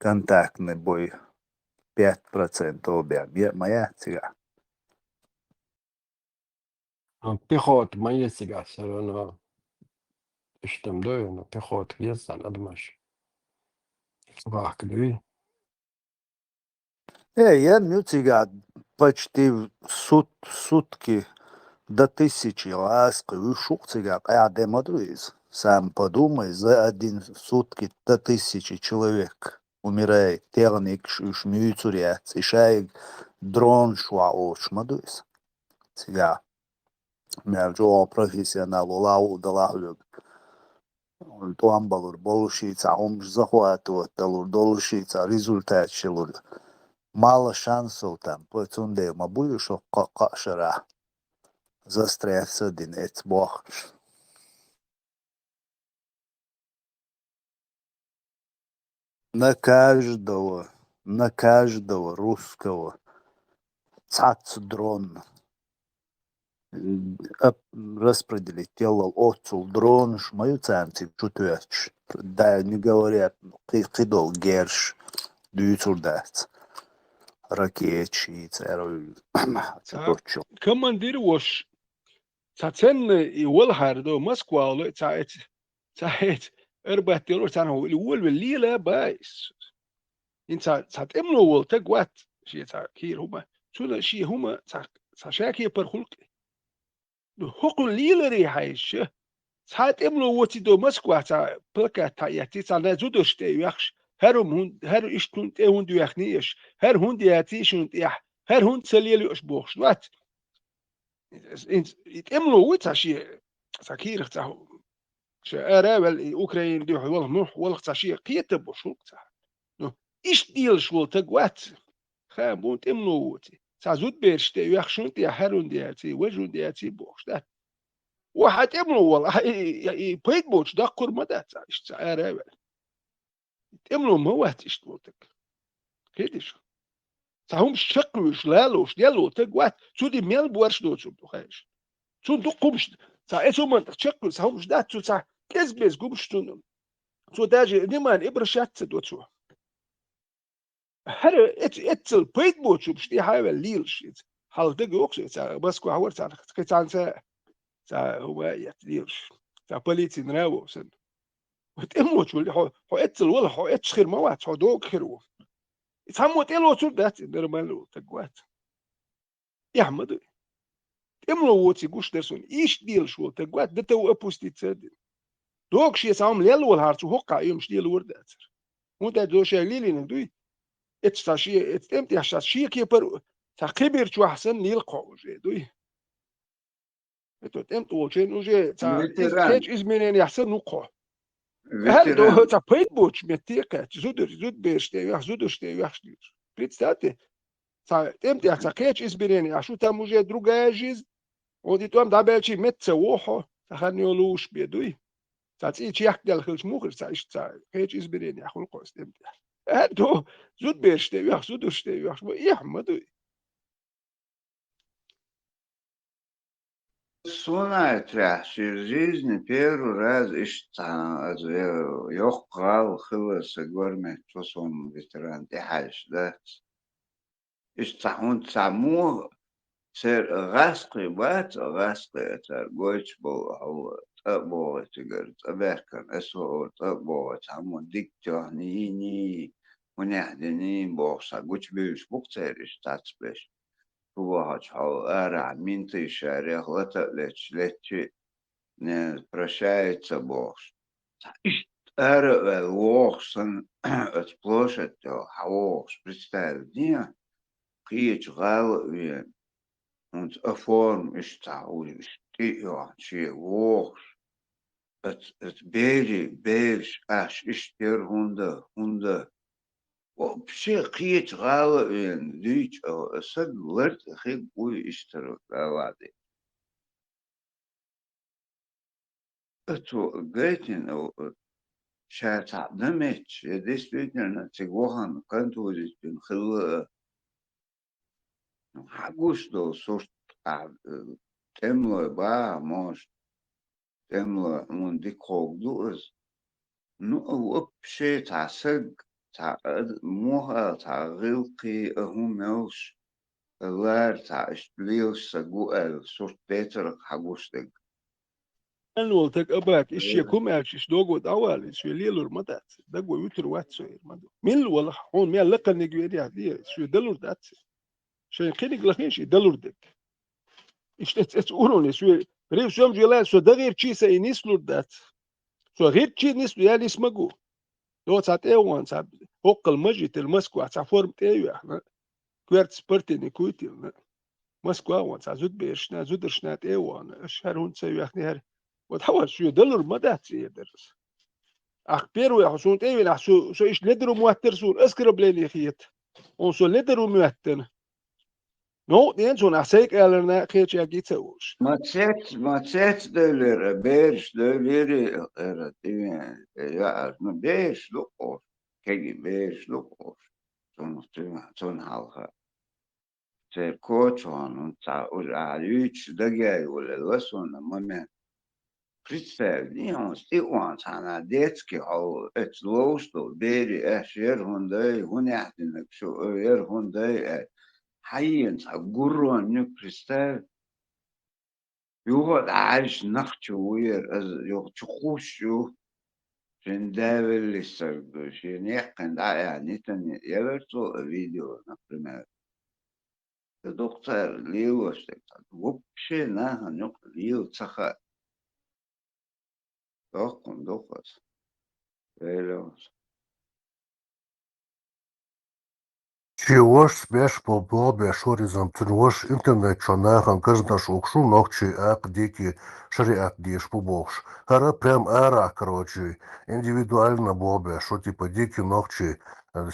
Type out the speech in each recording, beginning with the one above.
контактный бой 5% обя. Моя цыга. Пехот моя сега все равно. Что там дою, но пехот есть, надо маш. Вах, гви. Я мюцига почти сутки до 1000 ласк вышел цыга. Я демодрюсь. Сам подумай, за один сутки до 1000 человек умирает. Телник шмюцурят. Ишай дрон шва ошмадусь. Цыга. Merjo профессионал лау далахлюк. Туам балур болушица, омж захватывать далур долушица, результат шелур. Мало шансов там, поэтому ма будешь кашера застрять один, это бог. На каждого русского цац дрон. Распределить делал отцул дрон, мою центи чутуяч. Да, не говорят, кидал герш, дюйцурдац. Ракечи, церой, точно. Командир вош. Цацен يول هاردو مسكوا ساعت اربع تيرو سنه الأول بالليلة بايس انت ساعت امنو ولتك وات شي كير هما شو شي هما شاكي برخلق حقن ليلة ري حيش ساعت امنو وتي دو مسكوا تا بلكا تا ياتي تا نزودش تي يخش هر اشتون تي هون دو يخنيش هر هون دياتي شون تيح هر هون تسليلي اشبوخش وات يتأملوا ويتها شيء سكير اختها شعراء والأوكران دي والله نوح والله اختها شيء قيتة بشو اختها إيش ديل شو تقوات خامون تأملوا ويتي سازود بيرشتي يخشون دي هارون دياتي وجون دياتي بوش ده واحد تأملوا والله بيت بوش ده قرمدات إيش شعراء تأملوا موات إيش تقولك كيدش سهم شقوش لالوش ديالو تقوات سودي ميل بورش دو شو خايش شو دقومش سا اسومن تشكل سهم جدات شو سا كزبز قومش شو داجي نمان ابرشات دوت شو هر اتل بيت بوت شو بشتي هاي الليل شيت حال دق اوكس سا بس كو هور سا كيتان سا هو يتليش سا بوليتي نراو سن وتموت شو هو اتل ولا هو اتشخير موات هو دوك خيرو ساموت الو شو دات نرمالو تقوات يا احمد املو وتي قوش درسون ايش ديل شو تقوات دتو ابوستي تسد دوك شي سام ليلو الهارت وقع يوم شديل وردات وانت دو شي ليلي ندوي اتشاشي اتمت يحشاشي كي بر تقبر شو احسن يلقوا دوي اتو تمت وشي نوجي تا كيج از منين يحسن نقو هل دو تا بيت بوتش متيكا زود بيشتي يح زود شتي يح بريتستاتي تا تمت يح تا كيج از منين يح شو تا موجي دروجاجيز ودي توام دا بيلشي متسوحو تخنيولوش بيدوي تعطيه يحكي الخلش مخرج تعيش تاع هيك إزبرين يا أخو القوس تمتع هادو زود بيرشتي يا زود وشتي يا يا حمدو Смотря, в жизни первый раз يقال خلص قرمة تصوم ветеран تحاش ده اشتحون تسموه سر غاسقي بات غاسقي تر قويتش بو هو تقبو تقر تبهكن اسو تقبو تعمون ديك جهنيني ونحدني بوصا قوش بيش بوكتيرش تاتسبش هو هاش هاو ارع مين تيشاري غلطة لتش прощается бокс. Воксан от площадь Вокс представил дня, крич гал und Form ist da und ja, sie Woks. Het beige ash is der Hunde. Вообще крич гал дич сад лert хиг уй истер лади. Это гейтин شاتا نمتش ديش بيتنا تجوهن كنتو ديش بنخل حقوش دو صوت تملو با موش تملو من دي كوك دوز نو وبشي تعسق موها غيلقي هم يوش اللار اشتليوش سجوء صوت بيتر حقوشتك Manuel tek abak iş yakum elçiş dogo dawal şu lilur madat dago yutur wat so madu mil wala hon mi laqa nigwedi hadi şu dalur dat şey khinig lahin şey dalur dik işte et urun şu rev şom jela şu dagir chi se inislur dat şu git chi nislu ya nismagu do sat ewan sat hoqal majit el masku at form teyu kwert sporti ni kuitil مسكو أول زود بيرشنا زود رشنات إيوان أشهر هون تسوي أخني هر وتحول شو دلر ما ده تسيدرس أخبروا يا حسون إيه ولا شو إيش لدرو موتر سون أسكر بليني خيت ونسو لدرو موتر نو دين سون أحسيك ألنا خيت يا جيت سووش ما تسيت دولر بيرش دولر يا بيرش لقور كي بيرش لقور سون حالها коочон улаалүйч дагай улалвасон момент представь он стиуан цана детский ол эцлоусто бери эшер хундай хуняхтинек шо ер хундай хайен са гуррон не представь югод ааш нахчуер аз юг чухушу жендавелисер шенехкан да нитен эверто видео например доктор Лилошек вообще нахуй не Лил цаха дохун дохос велос Чего ж спеш по бобе шоризм трвош интернет чонахан каждый шукшу ногчи ак дики шариат диш побокш. Хара прям ара, короче, индивидуально бобе, что типа дики ногчи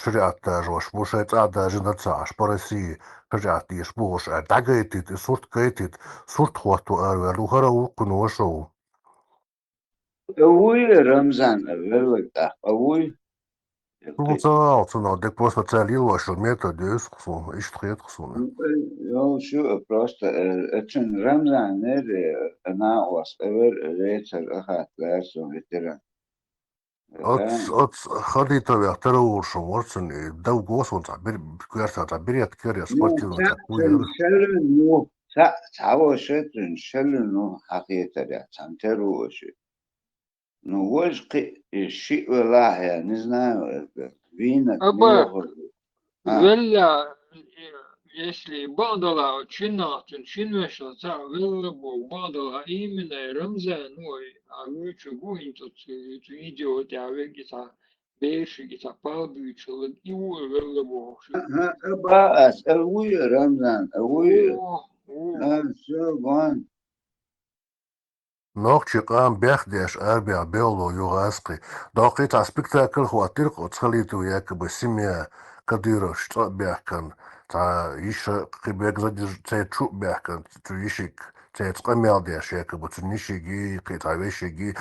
шариат тажваш, бушает даже на цаш, по России шариат диш бош, а дагайтит, и сурт кайтит, сурт хвату арвер, ухара укуну вашоу. اوی رمضان велика اوی Цунцал, цунал, дек просто целил вашу методы, иштрет хсуна. يو شو просто اتن رمضان نري انا واس اول ريتر اخات لارسون اترا От ходито вяхтера уршо, ворцен, дау госвон забир, кверта забирят керя спортивно такую. شلنو تعوشتن شلنو حقيقة تنتروش Ну, вошки ши валая, не знаю, вина, Аба, милохор. вella, если бадала чинатин чинвешла, вella бо бадала именно Рамзан, ой, а лучше гуин тут видео тяве гиса, беши гиса палбючил, и ой, вella бо. Баас, ауи Рамзан, ауи. О, Все, вон. Ногчи قام بيخدش أربع بيولو يغاسقي دقيت على سبيكتاكل خواتيرق وتخليتو ياك بسيميا كديرش بيحكن تا يش قبيك زدير تشو بيحكن تيشيك تقميال ديش ياك بتنيشيجي قيتاويشيجي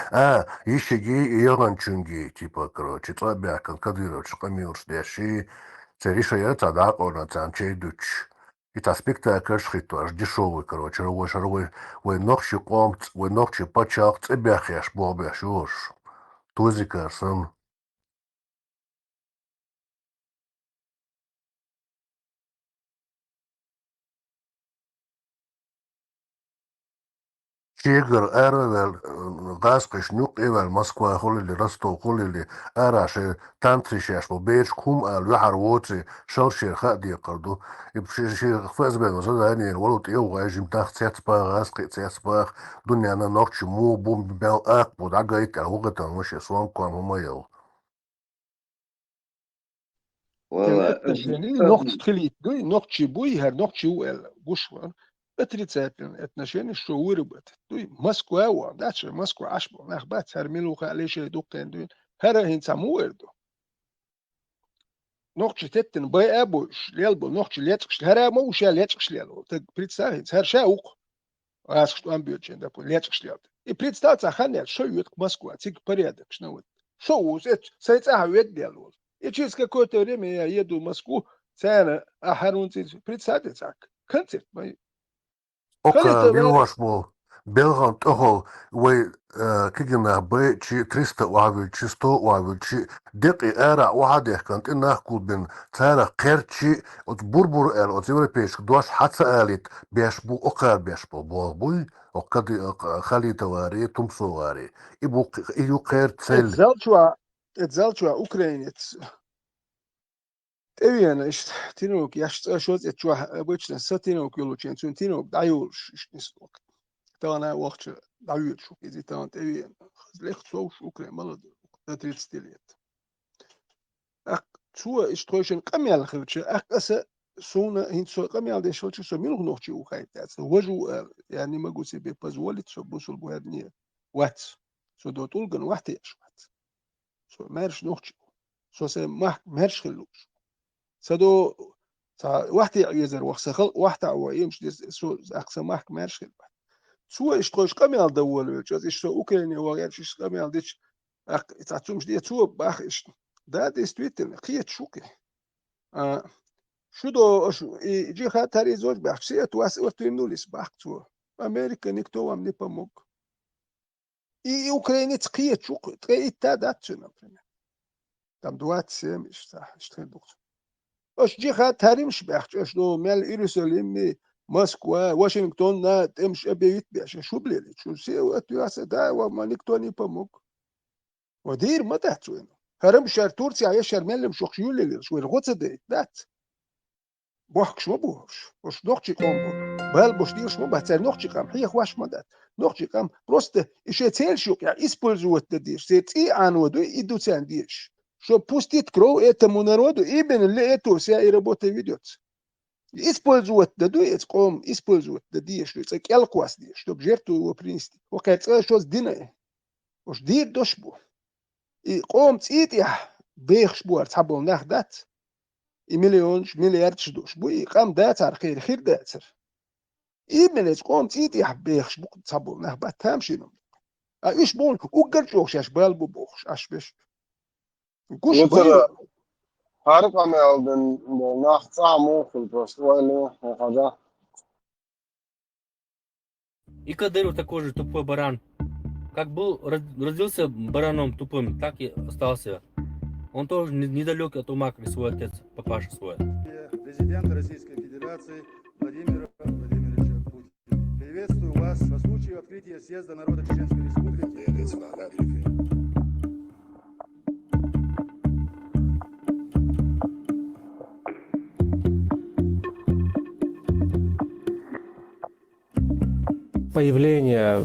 يشيجي يغن چونجي تيبا كروچي تا بيحكن كديرش قميلش ديشي تريشا يتا داقونا تان چيدوچ Это спектакль шхиту, аж дешевый, короче, вы ногчи комт, вы ногчи пачак, цебяхеш, бобяш, уж. Тузика, сын. Чигр, эрвел, газкаш, нюк, эвел, Москва, холили, Ростов, холили, эраши, тантришеш, бейч, кум, الوحر ووتي، شرشير خادي قردو، يبشي خفاز بينو زداني، ولوت ايو غايجم تاخت سيتسباغ، غاسقي سيتسباغ، دنيا انا نوكشي مو بوم بيو اقبو، دعايك الوغتا وشي سوان كوان هما يو. والله يعني نقطة خليت دوي نقطة بوي هر نقطة ولا بوشوان بتريتساتن اتنشين الشعور بت دوي مسكوا وعنداتش مسكوا عشبو نخبات هرميلو خاليش دوقين دوين هر هين ساموردو نقطة تتن باي ابوش ليلبو نقطة ليتش هر موش ليتش ليلو بريتساتن هر شاوق اسكت امبيوتشن دا ليتش ليلو и представьте, охранять, что идет к Москве, тик порядок, что вот. Шоу, это делал. И через какое-то время я еду в Москву, цена, представьте так, концерт мой. Ока, лилваш был, Белган тохол وي كيجنا بي تشي 300 وعويل تشي 100 وعويل تشي دقي ارا واحد يحكنت انها كول بين تانا قرتشي وتبربر ال وتبر بيش دوش حتى اليت بيشبو اقار بيشبو بوي وقد خلي تواري تمسواري يبو يو قير تسل اتزالتوا اوكرانيت تبين ايش تينوك ياش شوز اتشوا بوتشنا ستينوك يلو تشين تينوك دايوش ايش نسوك تانا وقت دايوش شو كذي تان تبين ليخت صوش اوكران بلد تريد ستيليت اك شو ايش تويشن قميال خلتش اك اسا سونا هين سو قميال دي شلتش سو مينو نوختي وخايت وجو يعني ما قلت بي بازولت سو بوسل بوهدنيه وات سو دوتول جن وحتي اشوات سو مارش نوختي سو سي مارش خلوش سدو وحتي يزر وخسخل وحتى ويمش سو اقصى مارك مارش خل سو ايش تويش قميال دول جاز ايش سو اوكرانيا وغير شيش قميال ديش اك تعتمش دي سو باخ ايش ده ديستويتن قيت شوكي شو دو يجي خاطر زوج بحشيه تواس وتنوليس باختو امريكا نيكتو ام نيباموك اي اوكرانيا تقيت شوك تقيت تادات شنو تام دوات سيمش صح اشتغل دكتور اش جي خاطر مش بحش اش دو مال يروشلم موسكوا واشنطن نا تمش ابيت باش شو بليل شو سي وتواس دا وما نيكتو نيباموك ودير ما تحتوين هرم شهر تورسيا يا شهر ملم شوخ يولي شو الغوتس دي دات بوحك شو بوش وش نوختي قوم بل بوش دير شو بحتر نوختي قام هي خواش مدات نوختي قام بروست ايش تسيل شو يعني اسبولزوت تدير سيتي ان ودو يدو سانديش شو بوستيت كرو ايت مونرودو ايبن اللي ايتو سا يربوت فيديوت اسبولزوت ددو يتقوم اسبولزوت دديش يتك القواس ديش شو بجيرتو وبرينستي وكانت شوز دينا وش دير دوشبو قوم تيت يا بيخش بوار تحبو ناخدات مليونش ملياردش دوش بوي قام داتر خير داتر إيمنز قوم تيت يحبيخش بوك تصبو نهبات تامشينو إيش بون وقرجوش أش بالبو بوخش أش بيش قوش يتر بيو harika me aldın nahtsa mokul просто войну хада. И Кадыров такой же тупой баран. Как был, родился бараном тупым, так и остался. Он тоже недалекий от ума, как свой отец, папаша свой. Президента Российской Федерации Владимира Владимировича Путина. Приветствую вас по случаю открытия съезда народа Чеченской Республики. Появление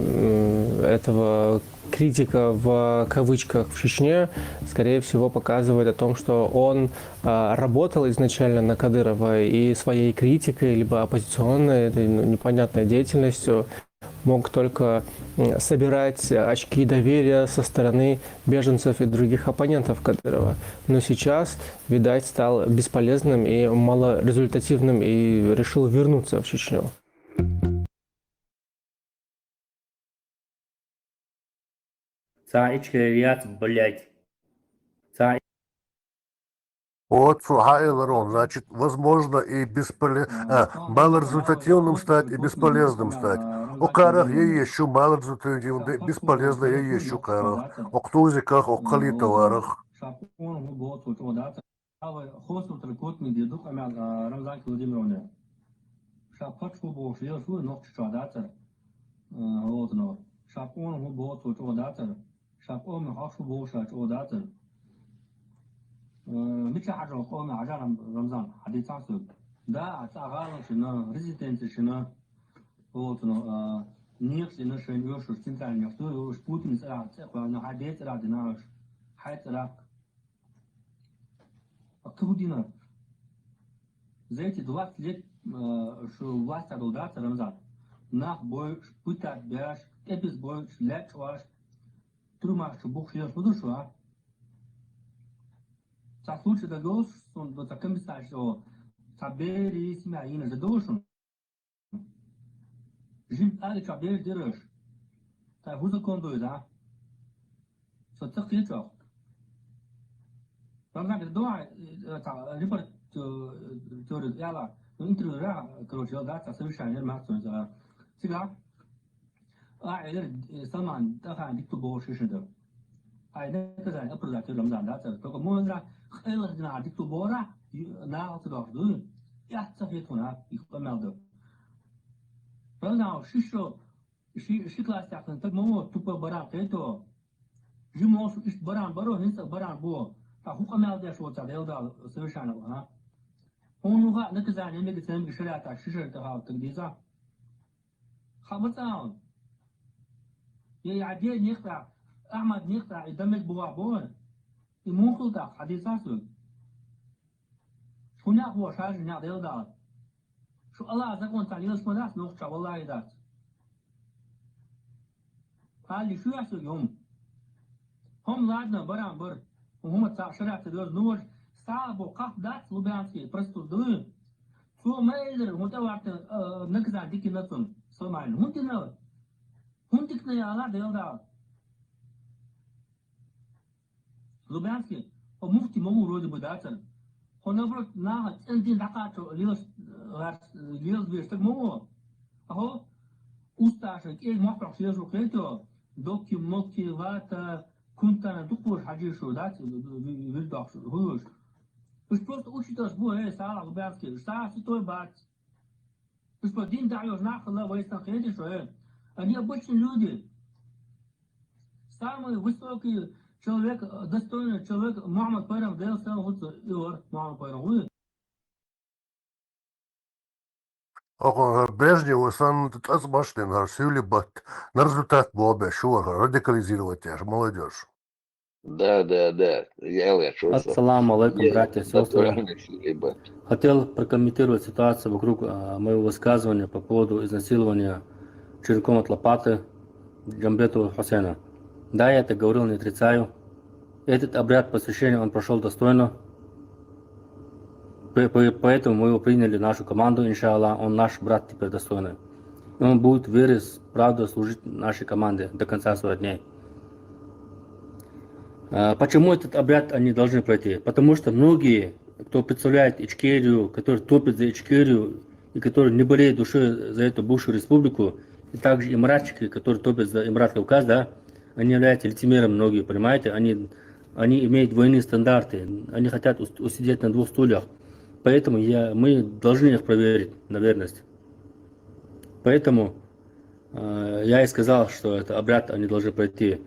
этого критика в кавычках в Чечне, скорее всего, показывает о том, что он работал изначально на Кадырова и своей критикой, либо оппозиционной, непонятной деятельностью мог только собирать очки доверия со стороны беженцев и других оппонентов Кадырова. Но сейчас, видать, стал бесполезным и малорезультативным и решил вернуться в Чечню. Цаичкарият, блядь. Вот Хайлерон, значит, возможно и малорезультативным стать, и бесполезным стать. О карах я ещё малорезультативным, бесполезно я ещё карах. О ктузиках, о калитоварах. مثل حاجة قومي عجالة رمضان حديث عصر دا تعالى شنا ريزيدنت شنا هو نيخ شنا شن يوش تنتع نيختو يوش بوتين سرع تقوى نحديث سرع ديناش حيث سرع أكتبو دينا زيتي دوات ليت شو واسطة دودات رمضان ناخ بوي بوتات بياش ابس بوي لات واش تروما شو بوخ يوش بدو شو Sa случай da doš, on do takem bisaš o saberi ismi ayina da došun. Jim ali saberi dirish. Ta huza kondoy da. So taqiyat wa. Ramzan da doa ta liber teori yala interview ra krochel da ta sir shayer ma so da. Siga أعير سمان دفع دكتور بوش شده أيضا كذا أبرز أكثر رمضان ده ترى مو إذا خير جنا دكتور بورا ناقص تدخل يا سفيت هنا يقوم هذا فأنا شو كلاس تاعك مو تبى برا كيتو جموس إيش برا هنسا برا بو فهو كم هذا شو تعديل ده سويشانه ها هون هو نكذا يعني نكذا بشريعة تاع شجرة تاع تقديسه خمسة يعدي نقطع أحمد نقطع يدمج بوابون يموت تاع حديث أصل شو نأخذ شاش نعديل ده شو الله زكون تعليل اسمه ناس نقطع والله ده هالي شو يحصل يوم هم لادنا برا بر وهم تاع شريعة تدوز نور صعب وقف دات لبيانسي برستو دون شو ما يقدر هو توعت نكذا ديك نفسهم سمعين هم تنا هم تكنا يا الله ديال ده لبيانسي ومفتي مو رود بداتن هنبرت ناه انتين دقاتو ليوس بيشتك مو اهو استاشك ايه موقع سياسو كيتو دوكي موكي واتا كنت انا دكتور حاجي شو دات بالدوك هوش مش просто учитесь بو ساعة لبيانسي ساعة ستوي بات Господин даешь нахуй, вы знаете, что они обычные люди. Самый высокий человек, достойный человек, Мухаммад Пайрам, дал сам лучше Иор, Мухаммад Пайрам. Oko Брежневу сан тазмаштен сюли бат на результат бобе шуар радикализировать аж молодежь. Да. Я что Ассаламу алейкум, братья и сестры. Хотел прокомментировать ситуацию вокруг моего высказывания по поводу изнасилования черенком от лопаты Джамбетова Хусейна. Да, я это говорил, не отрицаю. Этот обряд посвящения он прошел достойно. Поэтому мы его приняли в нашу команду, иншаллах. Он наш брат теперь достойный. И он будет верой, правдой служить нашей команде до конца своих дней. Почему этот обряд они должны пройти? Потому что многие, кто представляет Ичкерию, которые топят за Ичкерию и которые не болеют душой за эту бывшую республику, и также имаратчики, которые топят за Имарат Кавказ, да, они являются лицемером многие, понимаете? Они имеют двойные стандарты, они хотят усидеть на двух стульях. Поэтому мы должны их проверить на верность. Поэтому я и сказал, что это обряд они должны пройти.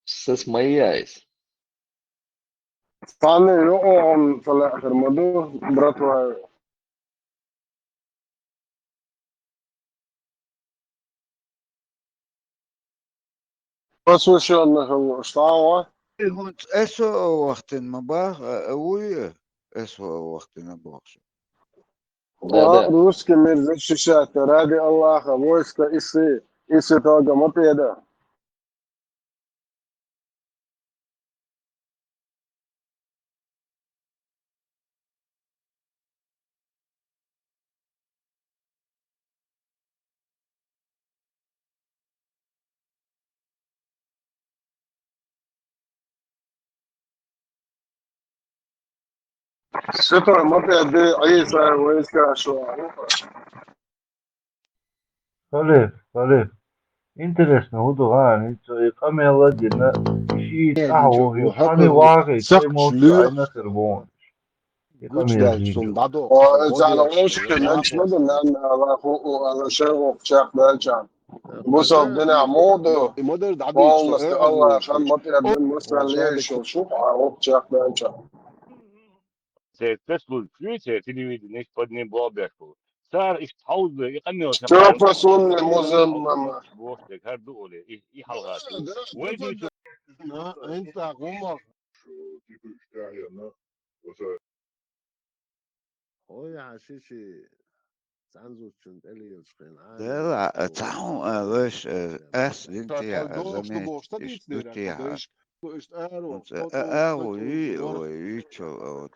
Сосмеясь. Fanny, on في الآخر مدو براتوا بس وش أنه شطاوة هونت اسو وقت مباغ اوي اسو وقت نباغ Да. روسكي ميرزا شاشات رادي الله خبوسكا إسي توقع مطيدا ستر مطيدا عيسى ويسكا شو Khalif. Интересно, удовольно. И камела дина. И сахо, и хани ваги, и мошта, и нахербон. И камела дина. وإذا مشكلة نجمد لأن هذا شيء وشاق بالجان بوسو بدنا مودو والناس الله خل مطيدا مثلا ليش وشوف عروق شاق بالجان شوف رسول المزمم انت عمر ده تعو اغش اس انتيا زمان اشتوتيا اوي ويتشو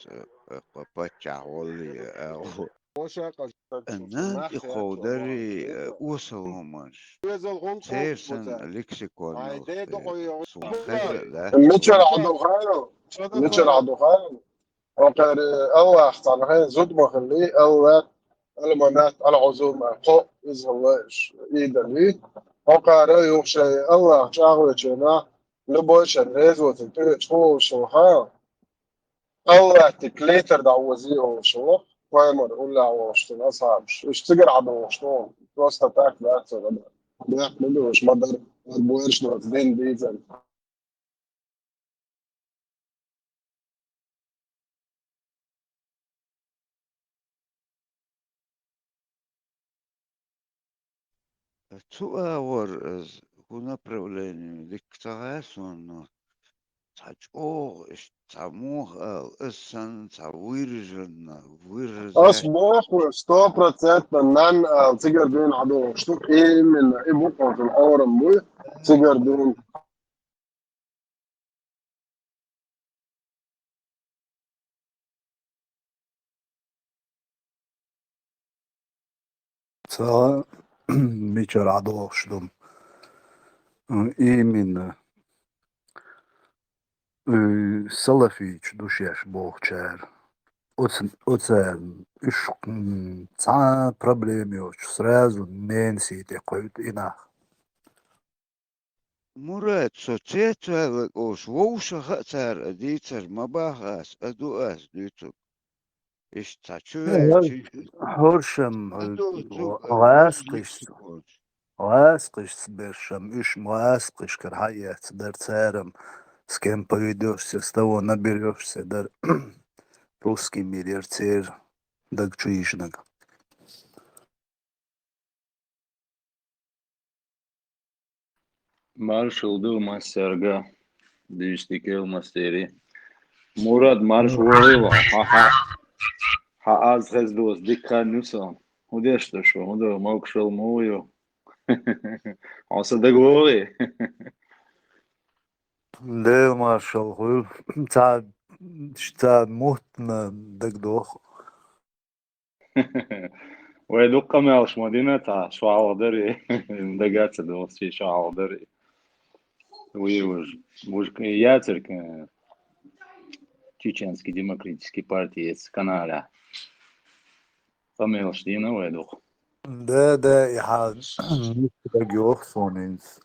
باباتشا ولي او انا اخودري اوسلومش سيرسن لكسيكون ميتشل عدو خيرو وقال الله تعالى زود مخلي الله المنات العزومة قو إزهواش إيدا لي وقال يوشي الله شاغل جنا لبوش الرز وتنتج هو شوها الله تكليتر دعوزي هو شو وامر ولا واشتن أصعبش اشتقر عدو واشتون توسط تاك بأكثر بياك مدوش مدر البويرش نوزدين بيزن Tuaor ku направлению диктаторson тачо тамух эсэн выражен أصبح 100% نان تقدر دين عدو شتوك إيه من إيه بقعة الأورم مو تقدر دين Ça, Michel Adolfsdom. Именно Салафич душеш бохчер. Оце иш ца проблеми оч сразу менси такой инах. Мурат соцетвелек ош воуша хатар дитер мабахас адуас диту иш тачуэ Хоршем غاسقش бершем иш غاسقش кархаят дер церем с кем поведешься, с того наберешься, дер русский мир цер даг чуишнаг. Marshall Duma Serga, Dishtikel Masteri. Murad Marsh Warrior, ha az dos Dikanusa. Udeshta šo, udo Mokshel Mojo. Asa da govori. Да, маршал, та мутна даг дох. ويدق مالش مدينة شو عوضري دقات دوس في شو عوضري ويوج ياتر чеченской демократической партии из Канада. Помелш дина ويدق. Да, я даг сонинс.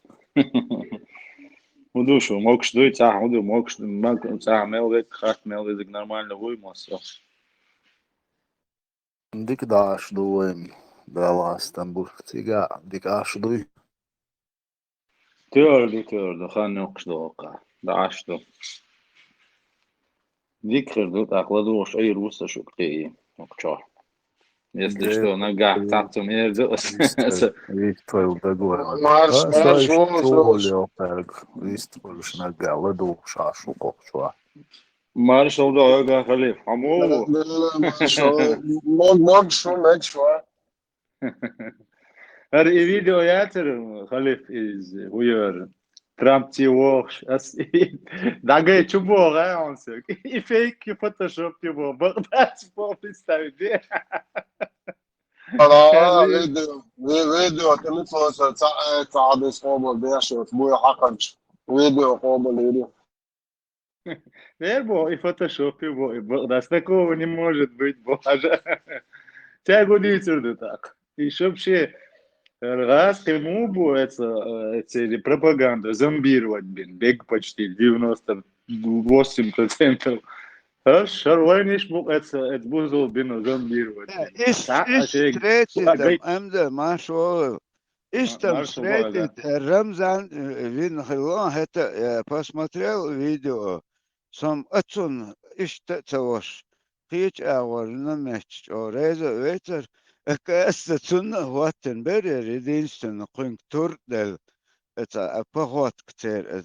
Удушу, мокш дуй цах, уду мокш мак цах мелвек хат мелвек нормально вымосо. Dik daš dojem, vēlās tam būs cigā, dikāšu duj. تيردو خان نقش دوقع دعشتو ذكر دوت أخلدوش أي روسة شوكتي نقشار если что нога так то мне Твоju dagoju. Marš Čoljoperg, vistuļš nagā, ledūšā šukošā. مارشال دوغا خليف حمو مقشو مقشو هر فيديو ياتر خليف إز وير ترامب تي ووش أس دعاء чубо غاونسك فيك فوتوشوب تبو بغداد بو بيستوي فيديو تلفوس تعب صوبه بيشوت بوي حقنش فيديو قوبه ليدي Вербо и фотошоп его, да, с такого не может быть, боже. Тягу дитер так. И вообще раз ему будет эти пропаганда зомбировать, блин, бег почти 98%. Шарвайниш мог это бузол бин зомбировать. Истречитем, эмде машо. Истом встретит Рамзан Винхилон, это посмотрел видео. Som atsun istetosh hich awar namech oreza veter ekasatsun waten berer edinsten qungtur del eta apahot kter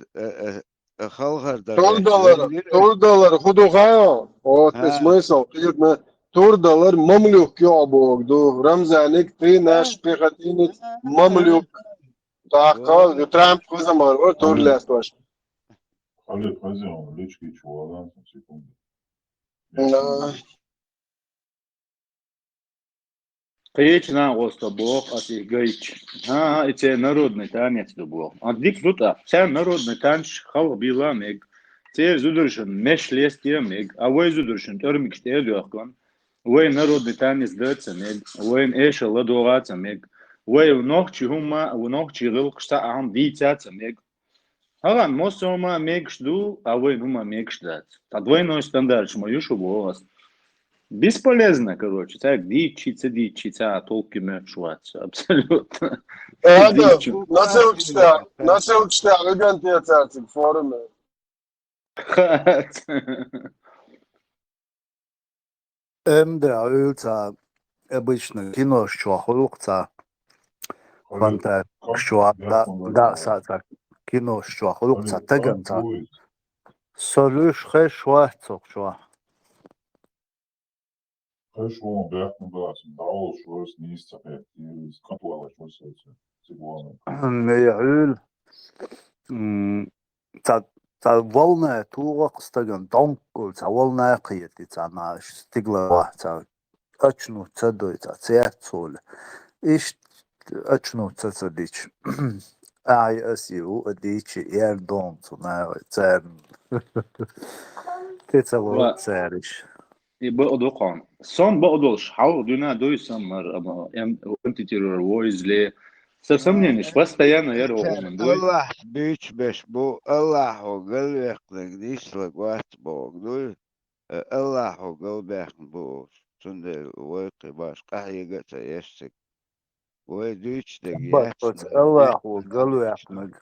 khalgar da $4 خدوا غاية هو تسميسو قيدنا $4 مملوك يعبوك دو رمزانك تريناش بيغتينك مملوك تاقال يترامب كوزمار ورطور لاستواش Олег, возьмем лички чувала, секунду. Конечно, оста бог, а ты говоришь, это народный танец был. А дик тут, вся народный танец, хал биланек, Теперь зудуршин меш лест емиг, а вы зудуршин тормик штедуахкон, вы народный танец дёцамиг, вы эша ладугацамиг, вы в ногчи хума, в ногчи рылкшта ам дицацамиг. Ага, мосома мегшду, а вы хума мегшдат. Та двойной стандарт, мою шубу у вас. Бесполезно, короче. Так, дичица, толки мешваться. Абсолютно. هذا Дичу. nasıl çıkar organizatsiya forumu. МД, обычно кино, что хулукца, фантак, что да, сата, кино, что хулукца, тагамца, солюш хэшвацок, что. Gewoon bergmandaat, douwels, zoals niet te hebben. Die kan wel eens wat zeggen. Gewoon. ميعول تا волна тугак стаган донкул та волна қиети та наш стигла та очну цадой та цяцул иш очну цадич ай асиу адич ердон на церн تتسوى تسارش بقدو قان صن بقدوش حاول دونا دوي سمر أما أنت تيرور وويز لي سمنيش بس تيانا يرو من دوي الله بيش بش بو الله وقل يقلق ديسلك وات بوغدوي الله وقل بيخن بو سندل ويقي باش قحي قتا يشتك ويدوش بس الله وقالوا يحمد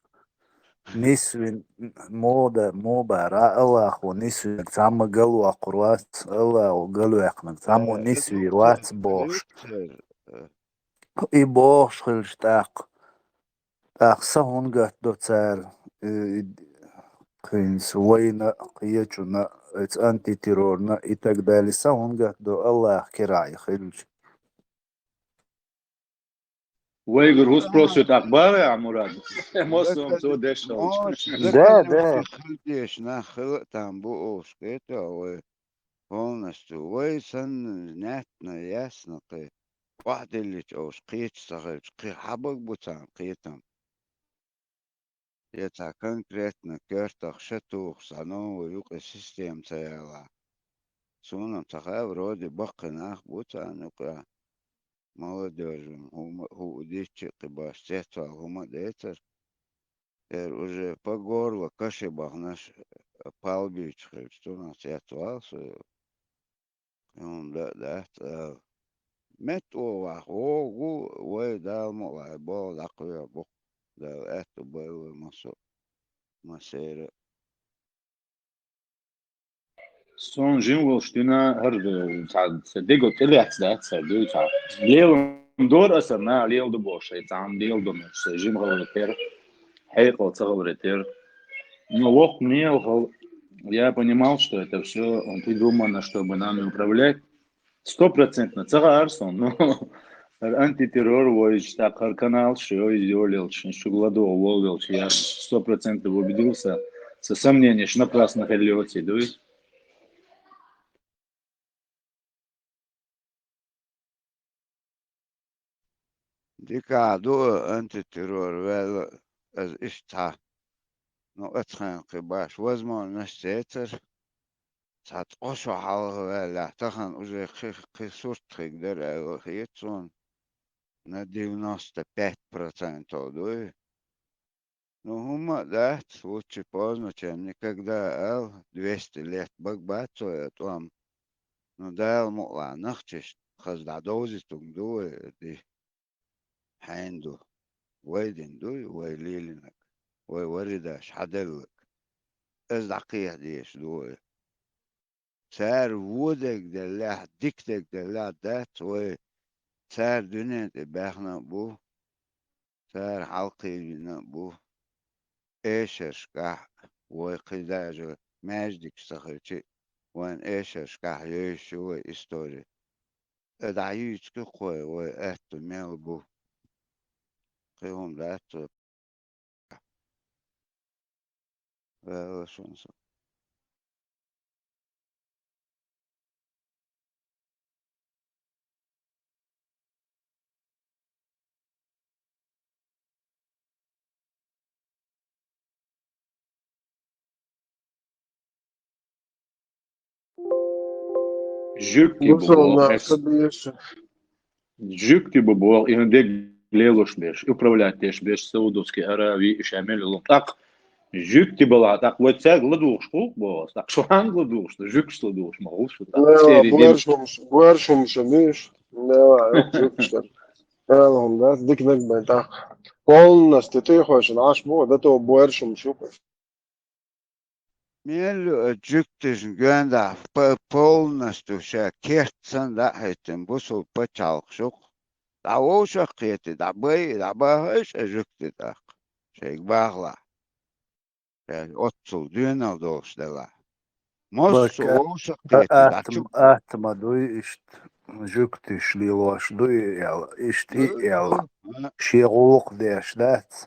نسوي مودا را الله ونسوي تعم قالوا قروات الله وقالوا يحمد تعم نسوي روات بوش اي بوش خلش تاق سهون قات دو تار قينس وين قيجونا ات انتي تيرورنا اتاق دالي سهون قات دو الله كراي خلش ويقر هو سبروسيت أخبار يا مراد موسم تو دش ده خلديش نخلق تنبو اوشكيتا وي полностью وي سن ناتنا ياسنا قي واحد اللي اوش قيت صغير قي حبق بوتان قيتم يتا конкретно كرتخ شتوخ سانو ويوقع سيستم تيالا سونا تخاف رودي بقي ناخ بوتان يوقع молодежи, дичи кибаштета, гума детер, уже по горло кашибах наш палбич, что нас ятвался, он да, метова, огу, ой, да, мола, бол, такой бог, да, это было масера. سون جين وشتنا هر تعد ديجو طلعت ده سدو تعد ليل دور أسرنا ليل دبوش يتعم ليل دمش جيم غلطير حيق وتغلطير но Бог мне я понимал, что это все придумано, чтобы нами управлять. 100% цага арсон, но антитеррор воич так канал, что изделил, что гладу уволил, я 100% убедился, со сомнением, что напрасно ходил идут. ديكا دو انت ترور ولا از اشتا نو اتخان قباش وزمان نشتيتر ساعت قشو حاله ولا تخان وزي قي صورت تقدر او خيتون на 95% دوي но хума дат лучше поздно, чем никогда эл 200 лет бакбацует вам но да эл мула нахчиш хазда дози тунгдуе ди حيندو ويدن دوي ويليلنك ويوردش حدلك از دقيق ديش دوي سار وودك دلاح ديكتك دلاح دات وي سار دنيا تباخنا بو سار حلقي بو ايشش كح وقداج ماجدك سخرتي وان ايشش كح يشو استوري ادعيش كخوي واتو ميل بو قيهم دات شو Жюкти بص бобо, والله خبيش жюкти бобо, индек лелош беш, управлять беш Саудовской Аравии, шамель ломтак. Жюкти была так, вот ця гладуш, бос, так шуан гладуш, жюк гладуш, могуш, так, لا сери вим. بوارشم شميش لا يوك جوكشتر يلا ده ديك نجمة ده полностью ты хочешь наш бо да то буэршим шупаш Мел жүктесін гönda полностью все кертсан да хайтын бусул пачалк шук. Да ошак кети да бай жүкті так. Шейк бағла. Отсул дүйенал доғыштала. Моссу Bak ошак кети да чук. atma duy ist juktisch liloš duy jel ist jel šie gulukdieši dēc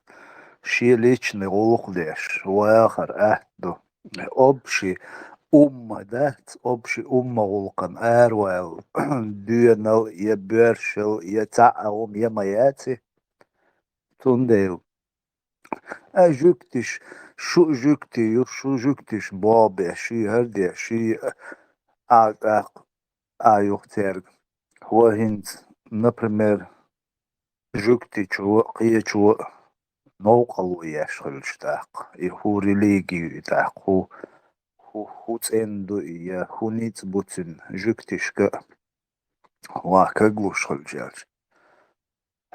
šie lični gulukdieši vēhar ētu obši dēc obši gulkan ērvēl düönal ja böršel ja caum ja majēci tundēl juktisch şu juktisch bobie šī hardie šī يختار هو هند например жуктичу қиячу ноуқалу яшхылштақ и ху религию тақ ху ценду и ху ниц буцин жуктишка ва каглушхылжалж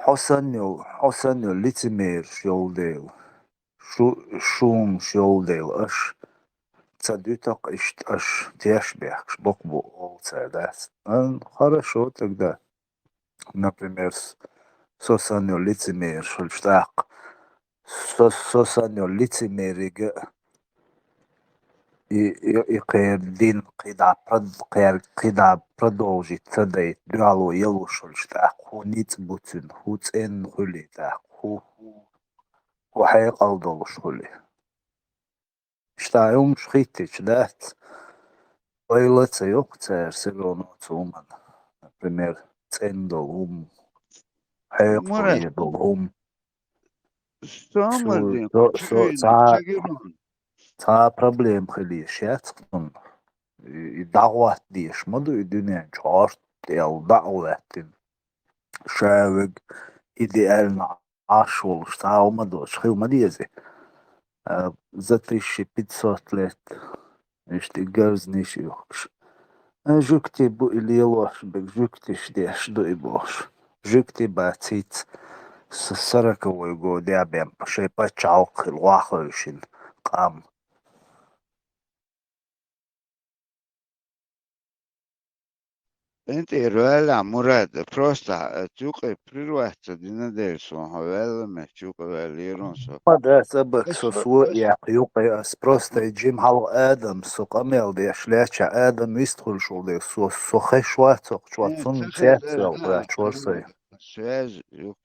حسنيو лицемер шолдейл шум шолдейл аш цадютак ишт аш тяшбяхш бокбу олцадас хорошо тогда например сосаньо лицемер шольштак сосаньо лицемерига и қердин қида продолжить цадей дюало елу шольштак ху ниц буцин ху цен хули так ху хайк алдолуш хули штаум шхитич дат ойлаца ёқцер севоно цуман например цендол хайк Мурат, едол стомардин, Şu чуйна, чагирон. ta problem хили шяцкнун и дагват диш моду и dünya çort el dagvatin şavig idealna aş oluş ta olmadı şılma diyezi за 1500 лет işte gözniş yok jükti bu iliyoş bek jükti şdiş duyboş jükti batit 40 год я бем шепа чалк лахошин qam انت رولا مراد просто تشوق прирваться динадельсо хавела ме чук велиронсо ده سبك سوسو يقيق просто جيم هال آدم سوق أميل دي أشلاش آدم يستخل شو دي سو خشوات شواتون تياتسل دا شورسي связь юк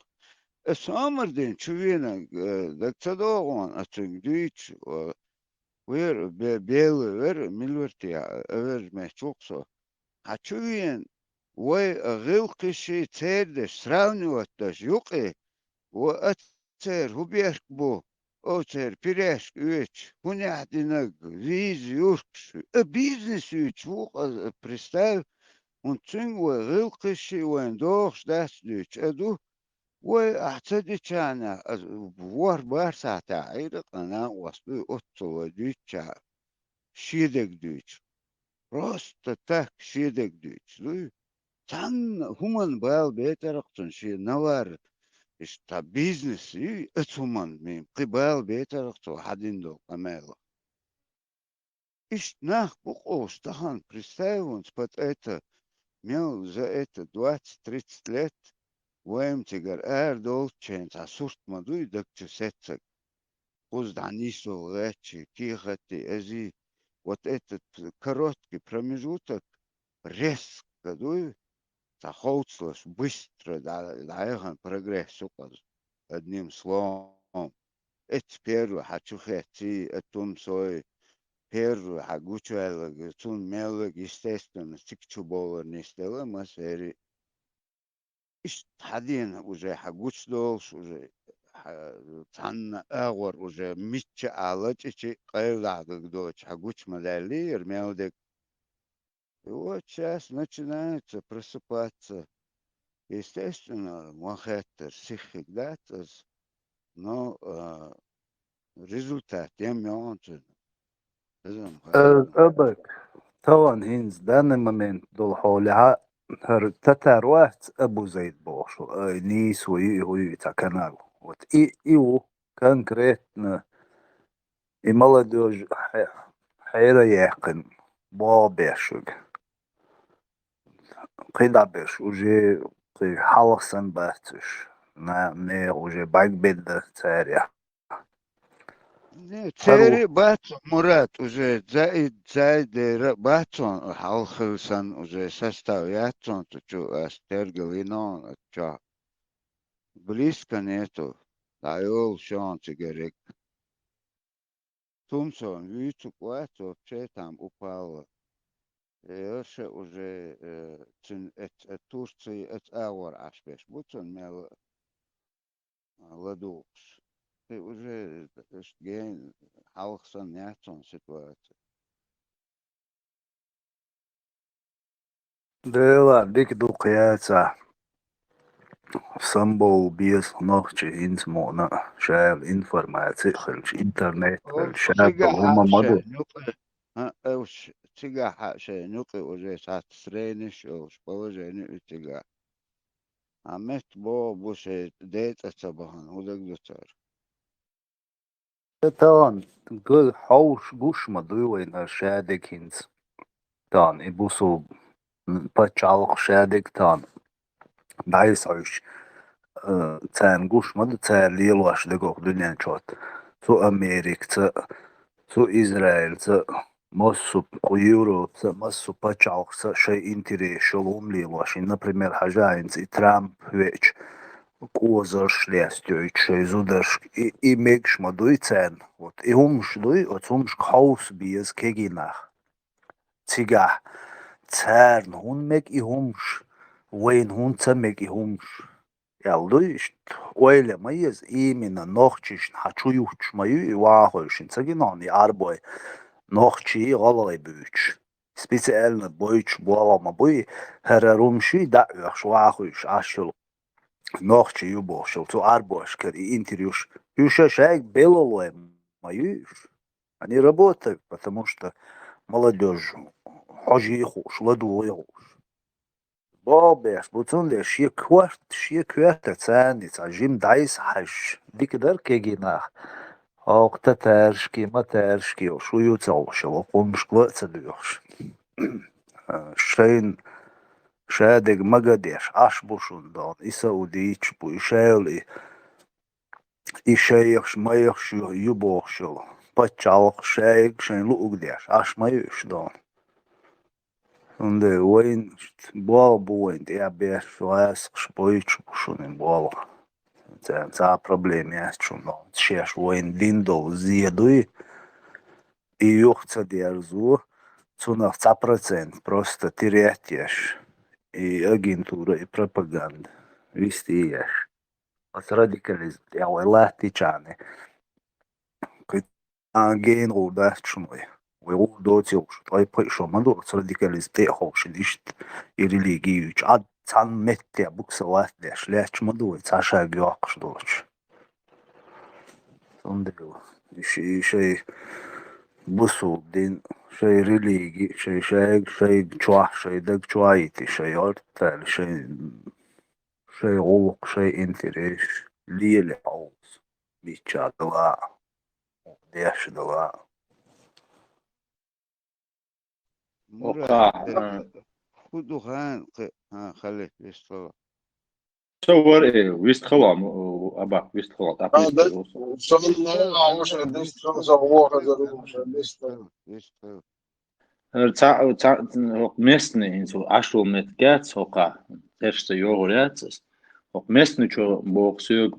самардин чувина дактадогон атук дүйч вер бел вер милверти вер ме чуксо а чувин ой гылкыши цердеш сравнивать юқи وأتر هبيرك بو أتر بيرش үеч понятно виз юркш бизнес үеч вук представь он цинг гылкыши вен дохш дас үеч аду ой ахтадичана вор барсата айры кана васбы отцова дюча шидек дюч просто так шидек дюч ну тан хуман бал бетерактун ши навар إشتا بيزنس اتهمن من قبال بيترقتو حدين دو قمالة إشت ناخ بقوش تهان представить под это мел за это 20-30 лет ويم تيجر دول تشينز عصورت مدوي دك تسيتسك قصد عنيسو غاتشي كيغتي أزي вот этот короткий промежуток резко дуй захолцлось быстро да прогресс указ одним словом это первый хочу хэти этум сой первый хагучуэл гутун мелэг естественно тикчу болор не стела масери иш хадин уже хагуч долш уже цан агор уже митча алачи кайлагдаг доч хагуч модели ермелдек И вот сейчас начинается просыпаться. Естественно, махеттер сихик датас, но результат я мёнтен. أبك طبعا هينز دان момент دول حولها هر تتاروات أبو زيد بوشو نيس ويهوي تاكنال وت إيو конкретно и молодежь حيرة يقن بابيشوك قيدابيش уже حلقسن باتش не уже байк бедда царя. تيري باتون مراد وزي زايد باتون حلخلسن وزي سستاوياتون تشو استرجلينون تشا близко нету. Дайол шон тигерик. Тумсон вичу квато вообще там упало. И уже Турции ауэр ашбеш. Бутон мел ладукс. И уже ген халхсан нятон ситуация. Да, дик дукъяца самбол биес нохче инсмона шайл информация хэлч интернет шайл хума маду تيجا حاشا نقي وجه ساعة سرينش أو положение تيجا عمت بوش ديت أتبهن ودك دكتور تان гыл хауш гуш мадуйн шадек хинс тан и бусу пачалх шадек тан дайсайш цен гуш мад цен лилаш дегох дуньян чот су Америка су Израиль массу Европа массу пачалх шей интерес шолом лилаш например хажаинц и Трамп веч козаш лестёй шейзудаш и мекш мадуй цен вот и умш дуй от умш хаус биес кегинах цига церн хун мек и умш вейн хун цемек и умш ялдуйш ойле майез именно нохчиш хачуюч маю и вахойшин цагинон и арбой нохчи голой büyüç специально бойч буалама буй hererumşi da вахойш ашыл нохчи юбошил цу арбош кер и интервьюш юша шайк белолоем маюш они работают потому что молодежь хожи хуш ладуй хуш بابش بتون له شیه کوارت تانی تاجیم دایس هش دیگر که گیناه آقت ترشکی ما ترشکی و شویو تاوشه و قمش قوت دیوش شین شادق مقدش عش بوشون دان ایسا و دیچ بو شایلی ایشایخش مایخش یوبوخشل پچالخ شایق شین لوگ دیش عش مایوش دان Und wohin boah wohin der Bär weiß spoich schon in boah это проблема есть что но сейчас wohin Windows зедуй и юхца дерзу на 100% просто теряешь и агентура и пропаганда вести ешь от радикализм я лахти чаны ген удачный ويقول دوتي وش طيب شو ما دو radikaliz تأخوش ديشت يريليجي عاد تان متى بوكس واحد ليش ليش ما دو تعشى جواقش دوش صندلو شيء بوسو دين شيء ريليجي شيء جوا شيء دق جوايتي شيء أرتال شيء غلق شيء انتريش ليه عوز بيتشا دواء ديش دواء مراد خدو خان خليك يشتغل صور ايه ويستخلام ابا ويستخلام Да, да, уже 10 завода уже 10. местный инсу ашул метгец хока терште йогуряцс местный чо боксюг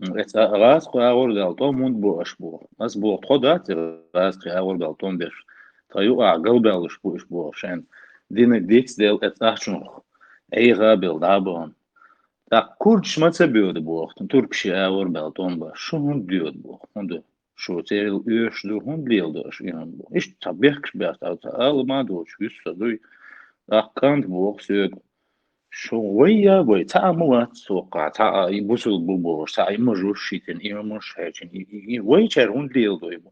это раз хоагордал то мунд бош бо аз бо ходат раз хоагордал то беш таю агалбелш бош бо шен дин дикс дел это ашно эй габел дабон так курч мацабёд бо туркши агалбел то ба шо мунд диод бо мунд شو تيل يش دو هون ليل دوش يان بو إيش تبيخش بيات أو تأل ما دوش يسا دوي أكنت بوكسيك شوية ويتعموا سوقا تا يبوسوا بوبوش تا يمجوش شيتن يمجوش هاجن ويشارون ديل دويبو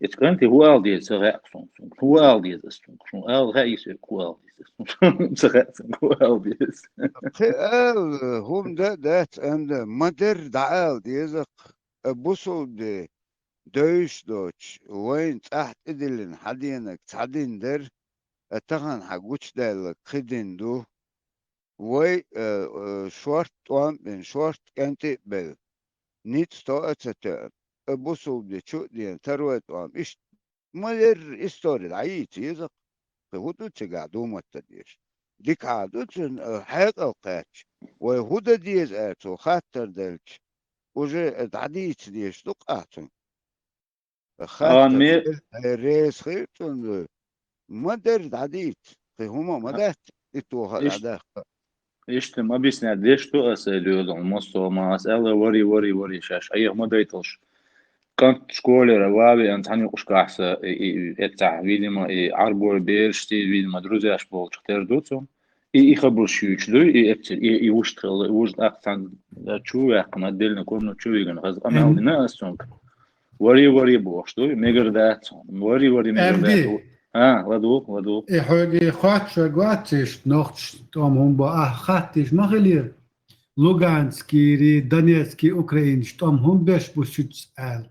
يتكنت هو الدي سغاقسون هو الدي زستون شو ال غايس هو الدي زستون سغاقسون هو الدي قال هم ده عند مدر دعال ديزق بوسو دي دوش دوش وين تحت إدلن حدينك تحدين در تغن حقوش دالك خدين دو وي شورت وان بين شورت كانتي بل نيت ستو اتساتر بوسو دي شو دي تروت وان إش مدر استوري دعيت يزق هدو تقعدو متديش ديك عادو حيق القاتش وهدو ديز اتو خاطر دلش وجي دعديت ديش دقاتن خاطر مي ريس خيرتون مدر دعديت هما مدات اتوها إيش دعداخ İşte объяснять, что söylüyordum. Mosto mas ela وري شاش أيه ما دايتلش كانت شكولة روابي أنت هني قشقاحسة إتع فيدي ما عربور بيرشتي فيدي ما دروزي أشبول شختير دوتهم خبر شيوش دو إتر وشتخل وجد أقتن شو يحكم دلنا كلنا شو يجن غز أما هو ناسونك وري بوش دو ميجردات وري ميجردات MD. لدو Ich habe gehört, Gott noch um Humbo Machilir, Luganski, Donetski, Ukraine, هم بيش بوشيتس آل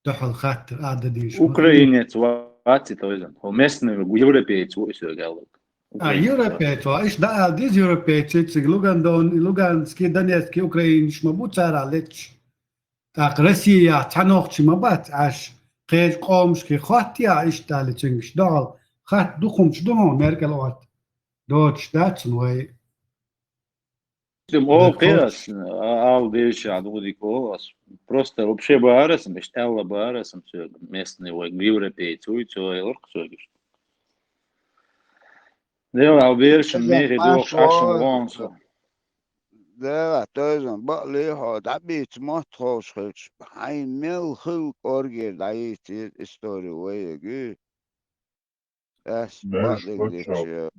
دحل خاطر عدديش Ukraine واتي تويزن هو مسنا يوروبيت وإسو قالك Europeit war ich da dies Europeit Luganski, Donetski, Ukraine ما بوتار عليك تاق روسيا تنوخش ما بات عش قيد قومش كي خاطيا إيش تالي تنش دال خات دخمش دون ميركل وات دوتش داتسن وي О, пирас, ал деши адуди колас. Просто вообще барасам, бештала барасам, все местные ой, европейцы, все орк все. Дел албершем меги дух ашем лонсо. ده توزن بقلي هو دعبيت ما تخوش خلش هاي ميل خلق أرجع دعيت استوري ويجي اس مش بقلي ديش فتشة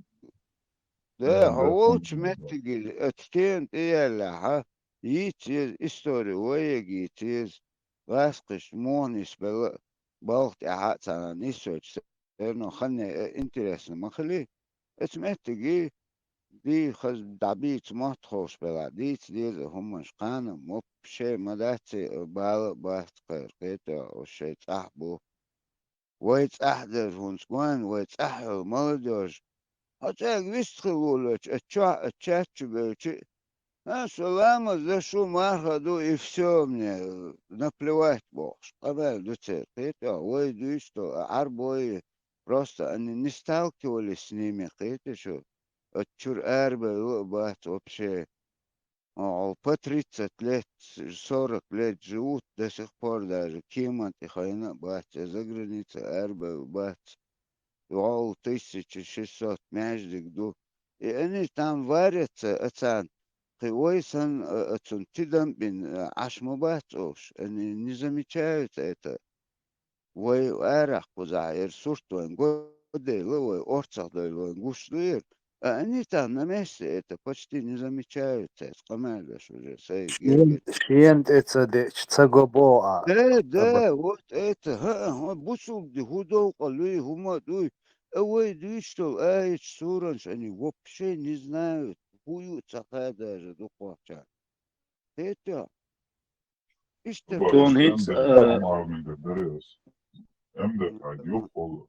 ده هو متجي اتتين إيلا ها يتيز استوري ويجي تيز راسقش مونس بلغت إحاط على نيسوش إنه خلني انترس ما خلي اتمتجي دي خز دعبيت ما تخوش بلا ديت دي هم مش قانا مو بشي ما داتي بات قرقيتا او شي صاحبو ويت احدر هونسكوان ويت احر مردوش هتاك بيستخلولك اتشاتش بيرشي سلامة за шо мархаду и все мне наплевать бошь. Qabel дуцер قيتا ويدو что арбой просто они не сталкивались с ними قيتا شو الشور أربع بات вообще по 30 лет, 40 лет живут до сих пор даже. Кимат и хайна бат за границей Арба бат. 1600 мяждик ду. И они там варятся, отцан. Хивойсан отцун тидам бин ашмубат ош. Они не замечают это. Вой арах кузаир суртуэн годы ловой орцах дойлуэн гушлуир. Они там на месте это почти не замечают. Скамальдаш уже сей شينت اتسديش تساقو да, вот это, вот бусул худол qalui хума дуй. Ой, дуй что, суранш, они вообще не знают. Хую цаха даже духовча. Это, işte Ton hiç Marming'de deriz. Hem de kaydı yok oldu.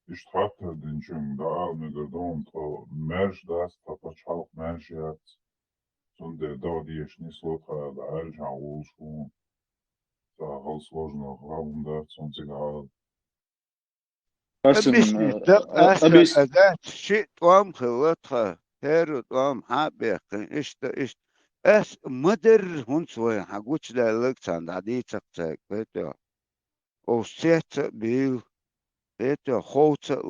İşte hatta dinçün daha migradon to merj das tapachal merj yat. Сонде да диешни слота да аржа улшу. Да гал сложно главunda сонцега. объясни, объясни. да, шит вам хватха, херут вам хабех, işte, es мадер хун свой, хагуч да лекцан, да дицак цек, это, осет бил, это, хоуца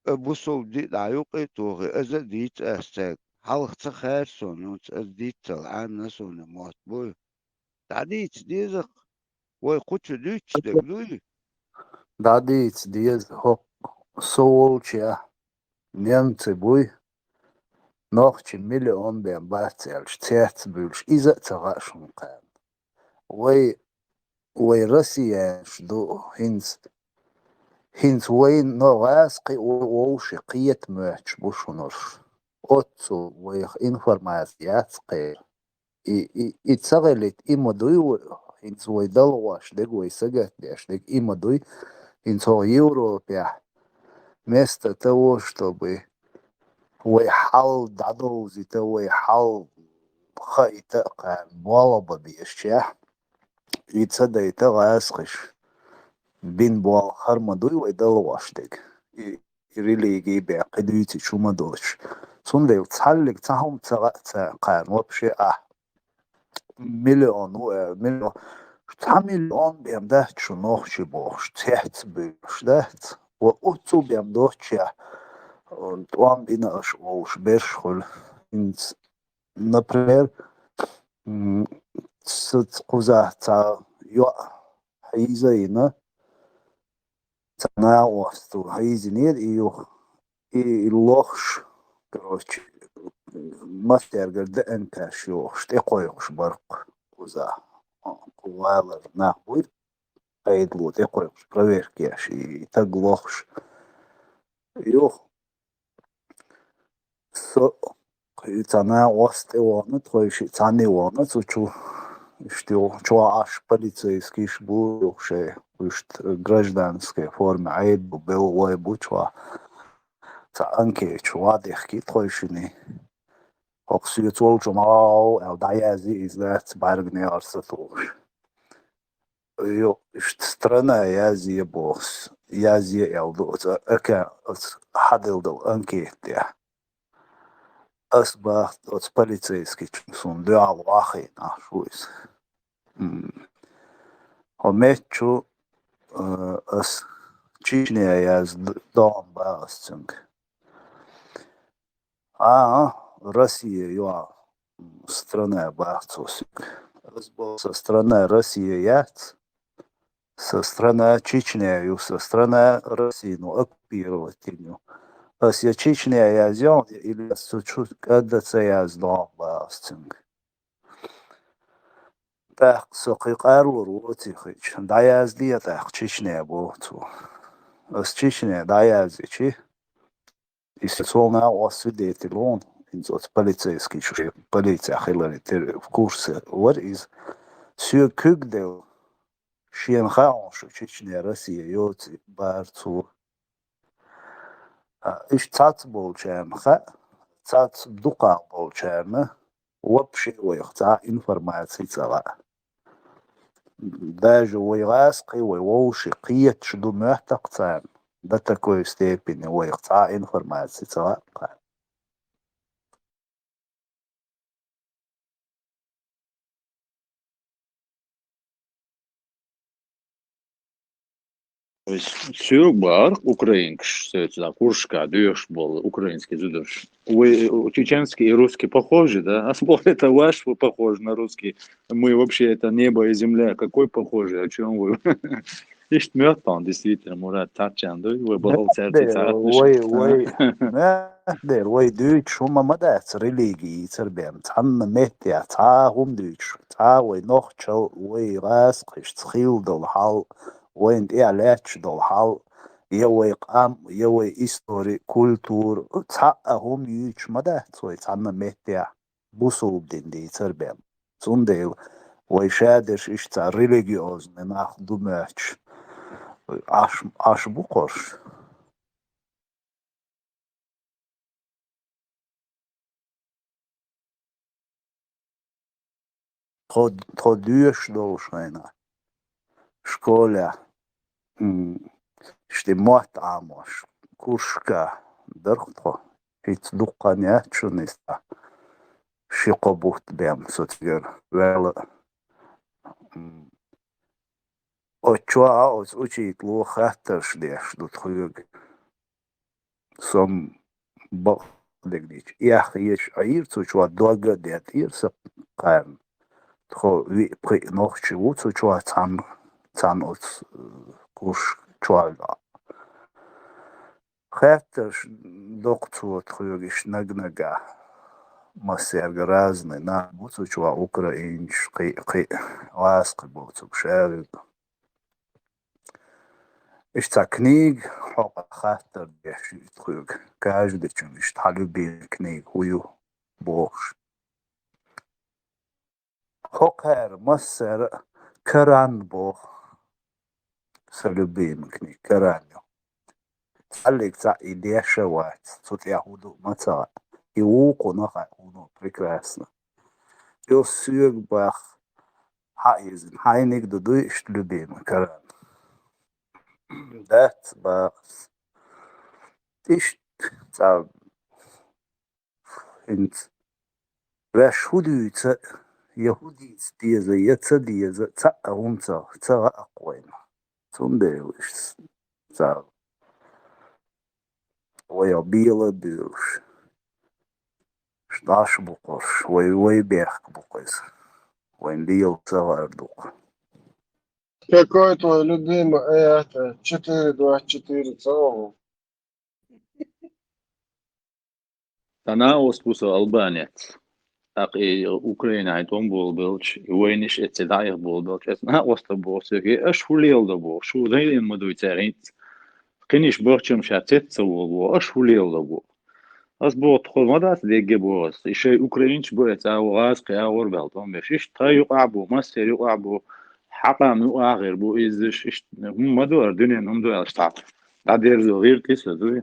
бусул ди даюк это, это диц эсцек. حلقة خير سون ديت العان سون موت بوي تعديت ديزق ويقوتش ديتش دقلوي داديت ديز هو سولشيا Немцы буй, нохчи миллион бем бацельш, цец бюлш, иза цагашун кан. Way Россия ду hins way nogasqi wowshi qiyet möch bushunur. Otsu way informatsiyatsqi itsagelit imaduy hins way dalwash deg way sagat deg imaduy hins ho Европе место того, чтобы way hal dadouzi ta way hal khaita qan walaba biashya itsada ita gasqish bin bol harmaduy way dalwash deg религии бе قدويتي شو ما دوش صندي وتصحلق تصهم قان وبشي مليون مليون تصح مليون بيم دهت شو نوخشي بوش تحت بيش دهت وقتو بيم دوشي وان بينا اش وش بيرشخل انت например قوزا تا يو حيزينا تناوستو حيزينير и лохш, короче, мастер говорит, энкаш йохш, ты койош барк, куза, кувайлер нахуй, айдлу, ты койош, проверки аш, и так лохш. Йох, со, цана осте вона, твоишь, цаны вона, цучу, что аш полицейский шбу, йохше, гражданской форме, айдлу, был лойбу, чуа. Anche чуадехки тойшини оксиотол жумау ел даязи излет баргне арсатуш ё страна язи бос язи ел до эка хадилдо анке те асбах от полицейский сун дуал ахи на шуис омечу ас чичне яз дом басцинг Россия, я страна бахцусик. Со страны России яц, со страны Чечня, со страны России, ну, оккупировать ее. А с Чечня я взял, или чуть когда я сдал бахцинг. Так, сокикару ротихич, да я сделал так, Чечня бахцу. А с Чечня, да я зичи. И социально освидетель он, от полицейский, что полиция хилали в курсе, what is все кюгдел, шенхаун, что Чечня, Россия, йоти, барцу. Иш цац был чернха, цац дука был черна, вообще уехца информации цела. Даже уйгаски, уйвоши, киет, что мехтак цен. До такой степени уехца информации цела. Все, бар, украинский, это куршка, даешь был украинский зудовш. Вы чеченский и русский похожи, да? А спор это ваш, вы похожи на русский. Мы вообще это небо и земля, какой похожий, о чем вы? Ишь мёртвый, действительно, Мурат Татчан, да? Вы был Way Deutsch, huma madats Religie zerbem, tanna metia, ta Deutsch, ta way noch chal, way ras, schil dol hal, way lech dol hal, way qam, way history, kultur, ta Deutsch madats, way tanna metia, busub din di zerbem. Zundel, way shadish ist religiös, nach dumach, ash bukosh. Trodüş dolşayna. Şkola. İşte muht amoş. Kuşka. Dırkto. Hiç dukkanya çunista. Şikobut bem sotgör. Vela. Oçua os uçit lu khatters deş dut khuyug. Som bak degdiç. Yah yeş ayır çuçua doga det irsa qan. Tro vi pri noch chu zu chua tan os kush chua خاطرش دكتور خيوغش نجنجا مصير جرازني نا بوتوش وأوكرانيش قي واسق بوتوك شارد إشتا كنيج حق خاطر ديشي خيوغ كاجد چون إشتا حلوبين كنيج هيو بوش حقر مصير كران بو سلوبين كنيج كرانيو تعلق تاع إيديا شوات توت يهودو متى يوقو نقع ونو прекрасно. Yo Sürgbach Heisen Heinig du durchlüben können. Das war ich sag in Rashudüze Yehudis diese runter Aqwin. Zum Deus sag ويا بيلا بيوش شداش بقرش وي بيحك بقيس وين ليل صغردوق. Какой твой любимый это 424 целого? تناوس بوسو ألبانيت أقي أوكرانيا عندهم بولبلش وينش اتدايق بولبلش أنا وسط بوسكي أش هوليل دبو شو ذي المدوي تاريت قنيش برشم شاتت سووا أش هوليل دبو أس بوت خود مدات ديجي بوس إشي أوكرانيش بوت أو غاز قياور بلطون بشيش تا يقعبو مصر يقعبو حقا يقاغر بو إزش إش هم مدور دنيا هم دول أشتعب بعدير زو غير كيسة دوي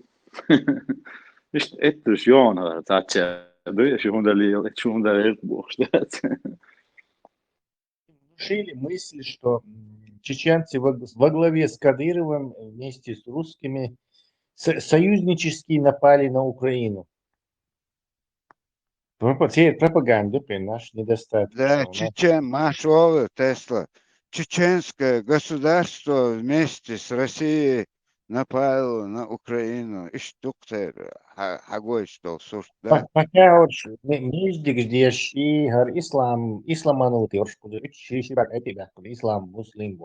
إيش إتش يون هذا تاچه دوي شو هندالي شو هندالي بوشتات. Внушили мысль, что чеченцы во главе с Кадыровым вместе с русскими союзнически напали на Украину. Пропаганда, наш недостаток. Да, Машова, Тесла. Чеченское государство вместе с Россией напало на Украину. И штуктер, хагой что, сурт, да? Пока вот нижди, где ши, исламанутый, ислам, муслим,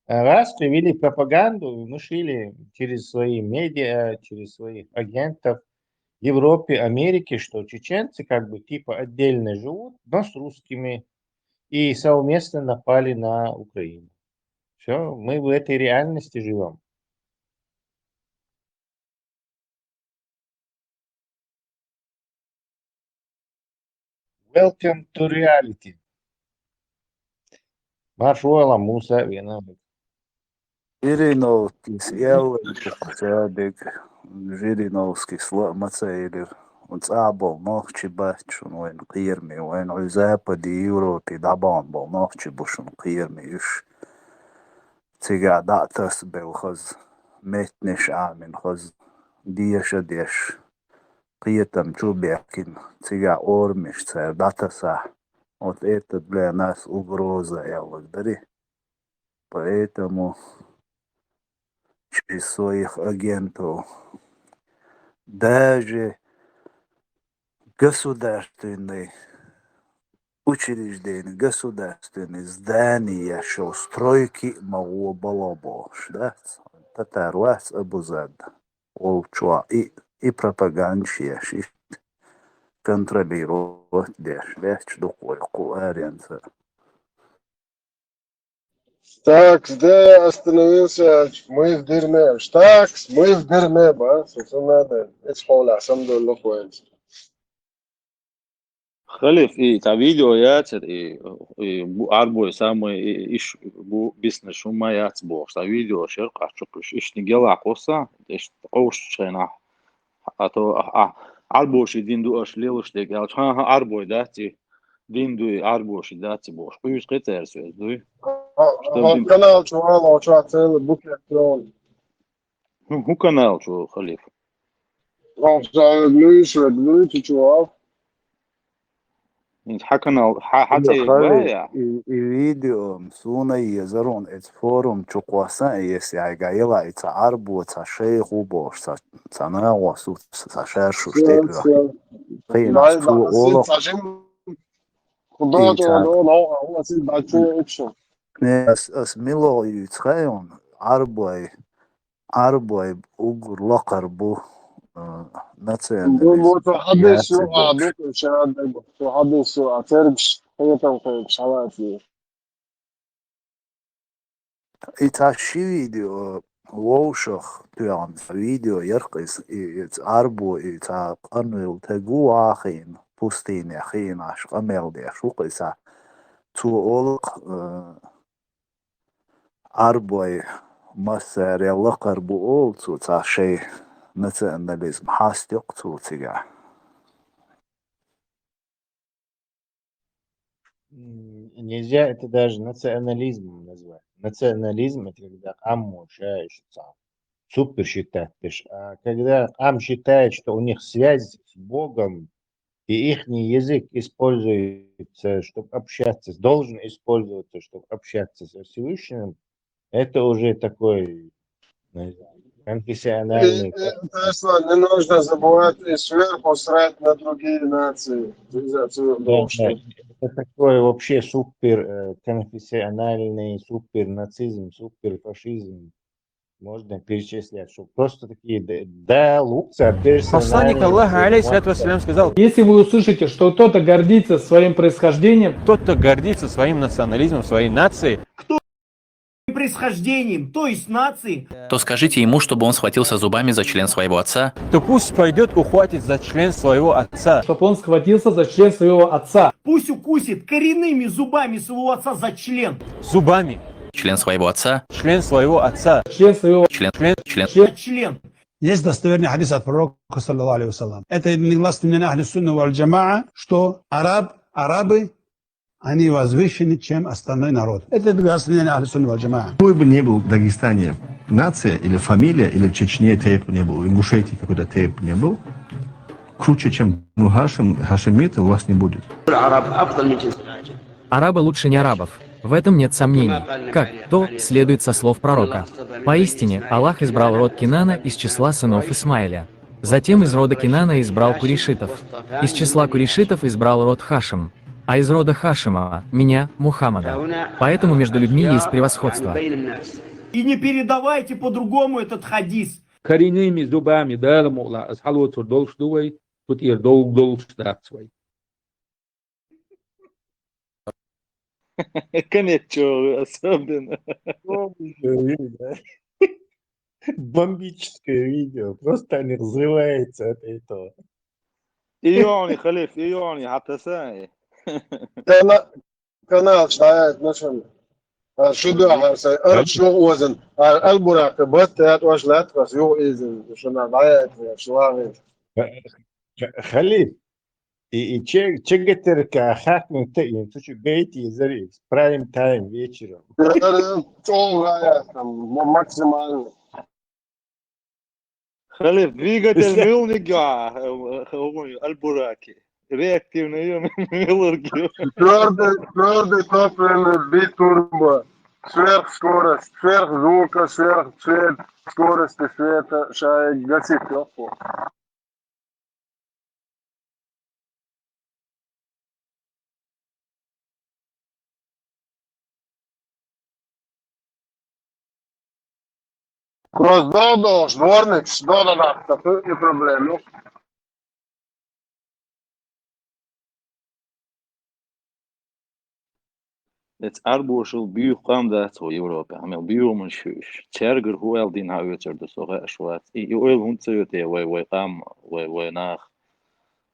раз вели пропаганду, внушили через свои медиа, через своих агентов Европе, Америке, что чеченцы как бы типа отдельно живут, но с русскими, и совместно напали на Украину. Все, мы в этой реальности живем. Welcome to reality. Маршуала Муса виноват. Жириновскis ielika Žirinovskis macēļi un cābol nohči bač un vien qirmi vien u zapadi Europi daban bol nohči buš un qirmi iš cigā datas bel khaz metnish amin khaz diesha dieš qietam čubiekin cigā ormish cer datasa вот это для нас угроза, я благодарю. Поэтому через своих агентов даже государственные учреждения, государственные здания, что стройки могу было больше, да? Татар вас обузад, олчуа и пропагандщик контролировать деш, лечь духой куаренца. Так, где остановился? Мы в дерьме. Так, мы в дерьме, ба? Собственно, надо. Это школа, сам долго поинт. خلف إيه تا فيديو ياتر إيه عربو سامي إيش بو بيسنس شو ما يات بوش تا فيديو شرق عشقش إيش نجلا قصة إيش قوش شينا أتو عربوش ديندو أش ليلش ديك ها عربو داتي ديندو عربوش داتي بوش قيوش قتير سويس دوي Канал чувала, целый буклет клон. هو канал شو خليف Глюйте, чувал. حكنا حتى بايع فيديو سونا يزرون ات فورم تشوقوسا يسعى قايلا يتعربو تشيخ وبوش تناغو سو تشار شو شتيبه قينا شو اولو خدوات ولو هو سيد بعد شو اكشن اس ميلو يتخيون عربوي Arboy ugur loqar bu Bu nacionalizm تحدث yasibok. عدوك شهادة تحدث أتركش هي تنقل شهادتي Itashi video ووشخ تيام فيديو يرقص أربو إتا قنول تجو آخين بوستين أخين عش قمل دي شو قيسا تو أولق أربوي مسار يلا قربو أول تو تاشي نتأناليزم حاستيق تو تيجا Нельзя это даже национализмом назвать. Национализм это когда Амму супер считает. А когда Ам считает, что у них связь с Богом, и их язык используется, чтобы общаться, должен использоваться, чтобы общаться со Всевышним, это уже такой, не знаю, конфессиональный. Тесла, не нужно забывать и сверху срать на другие нации. Это такой вообще супер конфессиональный, супер нацизм, супер фашизм. Можно перечислять, что просто такие, да, лучше Посланник Аллаха, алейхиссалату вассалям, сказал: если вы услышите, что кто-то гордится своим происхождением, кто-то гордится своим национализмом, своей нацией, происхождением, то есть нации, то скажите ему, чтобы он схватился зубами за член своего отца. то пусть пойдет ухватит за член своего отца. чтобы он схватился за член своего отца. пусть укусит коренными зубами своего отца за член. Зубами. Член своего отца. Член своего отца. Член своего... Член. Есть достоверный хадис от пророка, саллаллаху алейхи вассалям. Это негласное мнение Ахли Сунна валь Джамаа, что арабы, они возвышены, чем остальной народ. Это негласное мнение Ахли Сунна валь Джамаа. Какой бы ни был в Дагестане нация или фамилия, или в Чечне тейп не был, в Ингушетии какой-то тейп не был, круче, чем хашемиты, у вас не будет. Арабы лучше не арабов. В этом нет сомнений. Как то следует со слов пророка. Поистине, Аллах избрал род Кинана из числа сынов Исмаиля. Затем из рода Кинана избрал курейшитов. Из числа курейшитов избрал род Хашим. А из рода Хашима – меня, Мухаммада. Поэтому между людьми есть превосходство. И не передавайте по-другому этот хадис. Коренными зубами, да, мула, асхалуатур долшдуй, тут ир долшдацвай. Конечо, особенно. Бомбическое видео. Просто они разрываются от этого. إيوني خليف إيوني حتى ساي. قناة شايات نشن شو ده شو وزن البراق بطات واش لا تقص يو إذن شو نضايات شو هذا Халид, и чегатерка хакнул ты, то что гейти зари, прайм тайм вечером. максимально. خليف двигатель мылника, البراكي. Реактивный ее мелодию. Твердый топливный битурбо. Сверхскорость, сверхзвука, сверхцвет, скорости света, шай гасит легко. Kroz dodo, ždvornik, doda takve probleme. Het arborsel buur kwam dat voor Europa. Amel buur man shush. Cherger hoe el din houter de soge ashwat. I oil hunt te we qam we nach.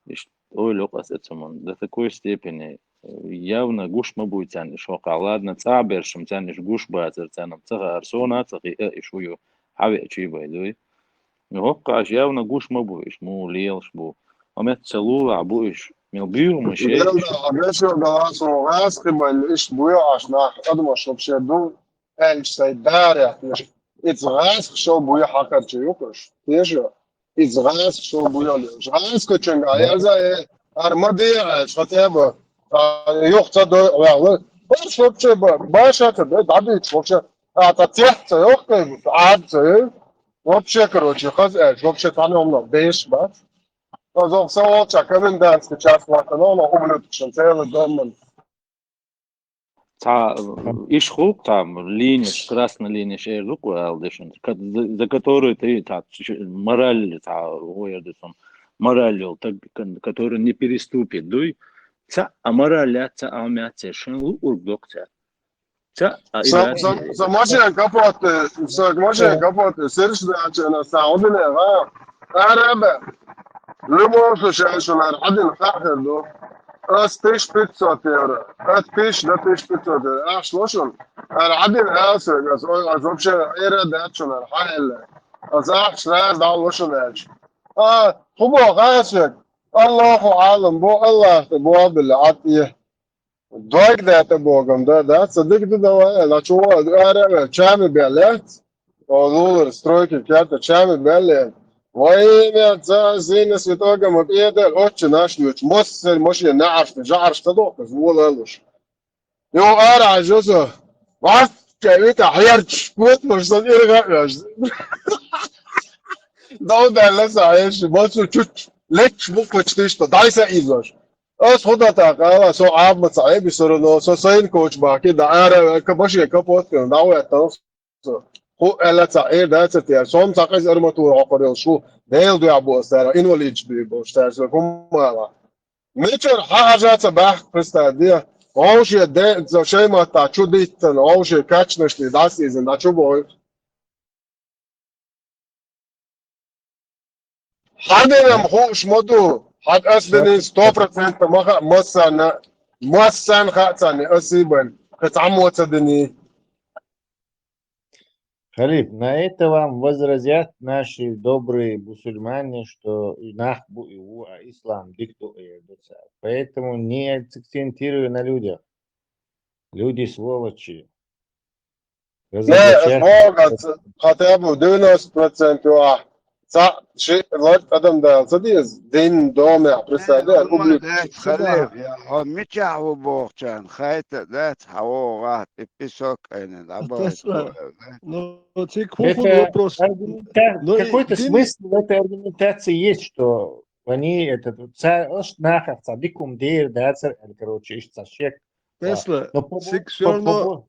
Is oil ook as het man. Dat такой степени явно гуш мабуть цан шока. Ладно, цабершим цан гуш базер цанам цага арсона цаги ишую. Хави чибай дой. Но каш явно гуш мабуть. Му лелш бу. Амет целула абуиш. Мел buur man shush. Обещал даваться раскрывали, иш буяш на одно, чтоб все был эльч сайдаря. Из раз что буя хакар чуюкаш. Теже из раз что буя леш. Раз коченга я за армадия, что тебе ёхта до валы. Вот что тебе баша тебе дады вообще. А та техта ёхта ад. Вообще короче, хозяин, вообще там умно беш бат. Also so комендантский час лаканона ублюдочен целый дом. иш хук там линия, красная линия, шейрдук валдешн, за которую ты мораль, мораль, который не переступит, дуй, мораль, амяция, шенлу ургдокца. Možem kapot siršdačena Saudine, Arabe, Lumorsu šešunar, Adin Fahrdu, as 1500 euro, as 1500 euro, šlošun, Adin Aseg, as opše iradačunar, Haile, as šraz dalošunač. Hubo Aseg, Allahu alam, bu Allah, bu abil atiyeh. Doig data bogam da sadik da чего арабы чами белят доллар стройки кята чами белят во имя Отца Сына Святого мы пьедем очень наш ночь мощь наш жар что дока звула луж ё ара жозо вас кевита хаярч вот может ирга да леса вот чуть леч бу почти что дайса изош خدها قال سو عاب مصعب يصيروا سو سين كوتش باكي دا ارا كبشي كبوت داو تنس هو الا تعير دا تي سوم تاقز ارمتور عقر شو ديل دو ابو استر انوليج بي بوستر سو كوم ميتر حاجات باخ بستاديا اوش يد زو شي ما تا چو ديتن اوش كاتش نشلي دا سيزن دا چو بو حدنا مخوش مدو حد أسدني 100% مسان خاتني أسيبن كتعمو تدني. Халиб, на это вам возразят наши добрые мусульмане, что и нахбу его, а ислам диктует. Поэтому не акцентирую на людях. Люди сволочи. Не, хотя бы 90% شيء قدم ده صديز دين دومع برسالة خليف يا متى هو بوقتان خايت ذات حوارات эписок они какой-то смысл в этой аргументации есть, что они этот нахах цадикум дейр дацер, короче, ищцашек. Тесла, сексуально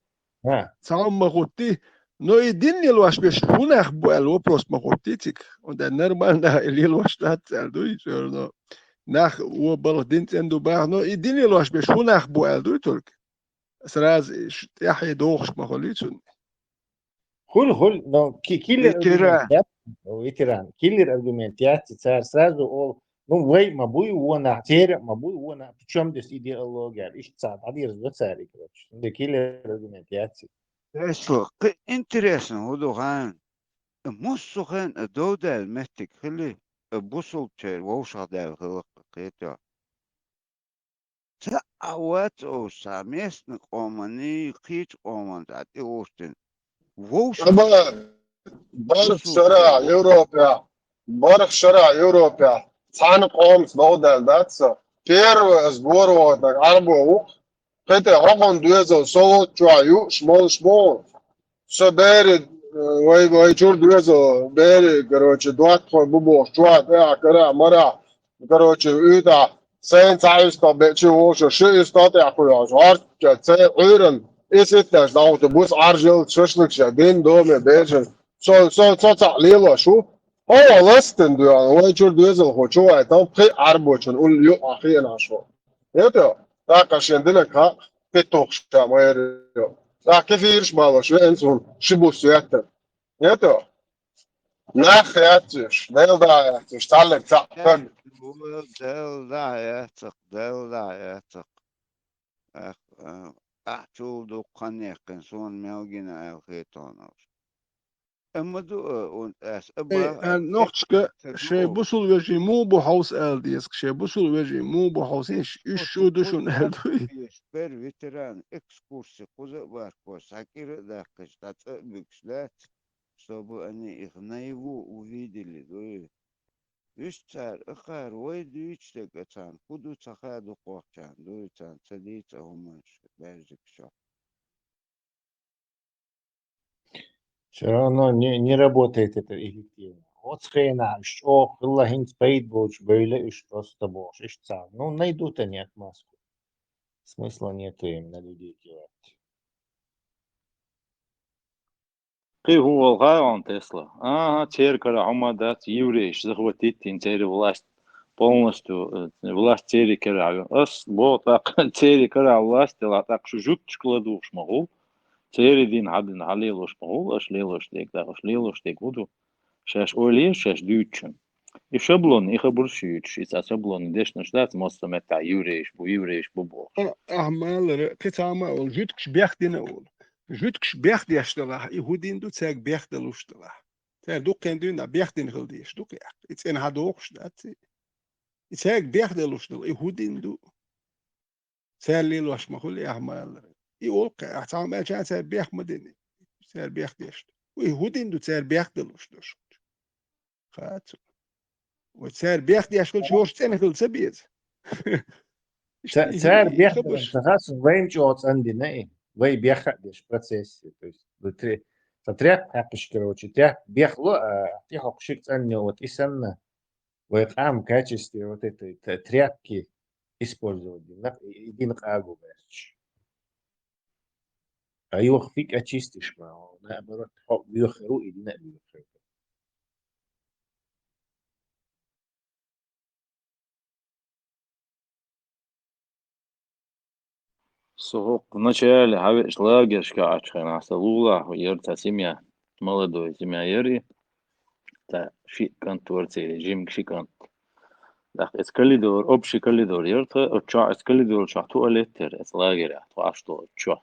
сам махути. Но единый луаш беш хунах буэл вопрос махотитик. Und der normal na elil was dat do ich no. Nach wo baldint endo ba no единый луаш беш хунах буэл do turk. Сразу يحيى دوخش махолитун. Хуль, но киллер аргументация сразу ол ну вы мабуй вона тер мабуй вона причем здесь идеология ищца адир зацари короче. Да киллер аргументация. Eso, qué interesante, Huduhan. Musuhan, Dodel, Mestic, Hilly, a bustle chair, Woshadel, Hilkita. Awat o Samesnik Omani, Kit Oman, at the Austin. برخ شرع أوروبا برخ شرع أوروبا صان قومس دودل داتسا بيرو أسبوع وقتك عربو قطع هقون دوزو صوت جوايو شمول سبارد وي جور دوزو باري короче دوات خو ببو جوات كرا مرا короче يدا سين تعيستا بيتشي وشو شو يستطيع كوياش هارت تسي غيرن إستاش داوت بوس عرجل ششلك شادين دومي بيجن سو تعليلا شو هو لستن دو يعني وي جور دوزو خو جوا تام قي عربوشن قول يو أخينا شو يتو تاكاش عندك ها بتوخش تاميريو كيفيرش مالوش وينسون شبوس ياتر ياتو ناخ ياتش ديل دا ياتش تعلق تعفن ديل دا ياتق أحتول دو قنيق سون ميوجينا الخيطانوش أما دو أس أبا نوختشك شي بوصل وجي مو بحوس آل ديسك شي بوصل وجي مو بحوس إيش شو دوشون آل دوي بر ويتران إكسكورسي قوزة باركوس حكير داكش تاتبكشلات صابو أني إغنايبو وفيدلي دوي يشتار أخار ويدويتش تقاتان خدو تخادو قوقتان دويتان تديت أهمانش بارزك شو Все равно не работает это эффективно. Вот схрена, что Аллахин споит больше, böyle уж просто больше, ну найдут они отмазку. Смысла нету им на людей кивать. Ты гуолга он Тесла. Ага, церкара умадат евреиш захватить теперь власть полностью власть церкара. Ас вот так церкара власть ла так жут складуш могу. Церидин hadden hallelush могу, аш лелуш дек да аш лелуш дек буду. Шаш оле шаш дючен. И шаблон, и хабуршич, и шаблон, деш наждать мостом это евреиш бубо. أعمال قطع ما جوتكش بيخدنا أول جوتكش بيخد يشتغل يهودين دو تاك بيخد لوشتغل تاك دو كان دونا بيخدين خلديش دو كيا إتس إن هادوخش دات تاك بيخد لوشتغل يهودين دو تاك لي لوش ما خلي أعمال يقول كا تعمل جان تاك بيخ مدني تاك بيخد يشتغل ويهودين دو تاك بيخد لوشتغل خاتو وتاك بيخد يشتغل شوش تاني خلد سبيز Царь бехтером тахас вейм чоц андина вей бехадеш процессе. То есть внутри сотряд хапиш, короче, тя бехло, тя хокшик цанне вот и санна в этом качестве вот этой тряпки использовать. Един кагу бэч. А его фиг очистишь, наоборот, бьёхеру и не бьёхеру. Сухо вначале хавиш лагершка ачхана салула ерта семья молодой семья ери та шикант ворцей режим шикант. Так эскалидор общий коридор ерта оча эскалидор ча туалеттер эс лагеря туашто чо.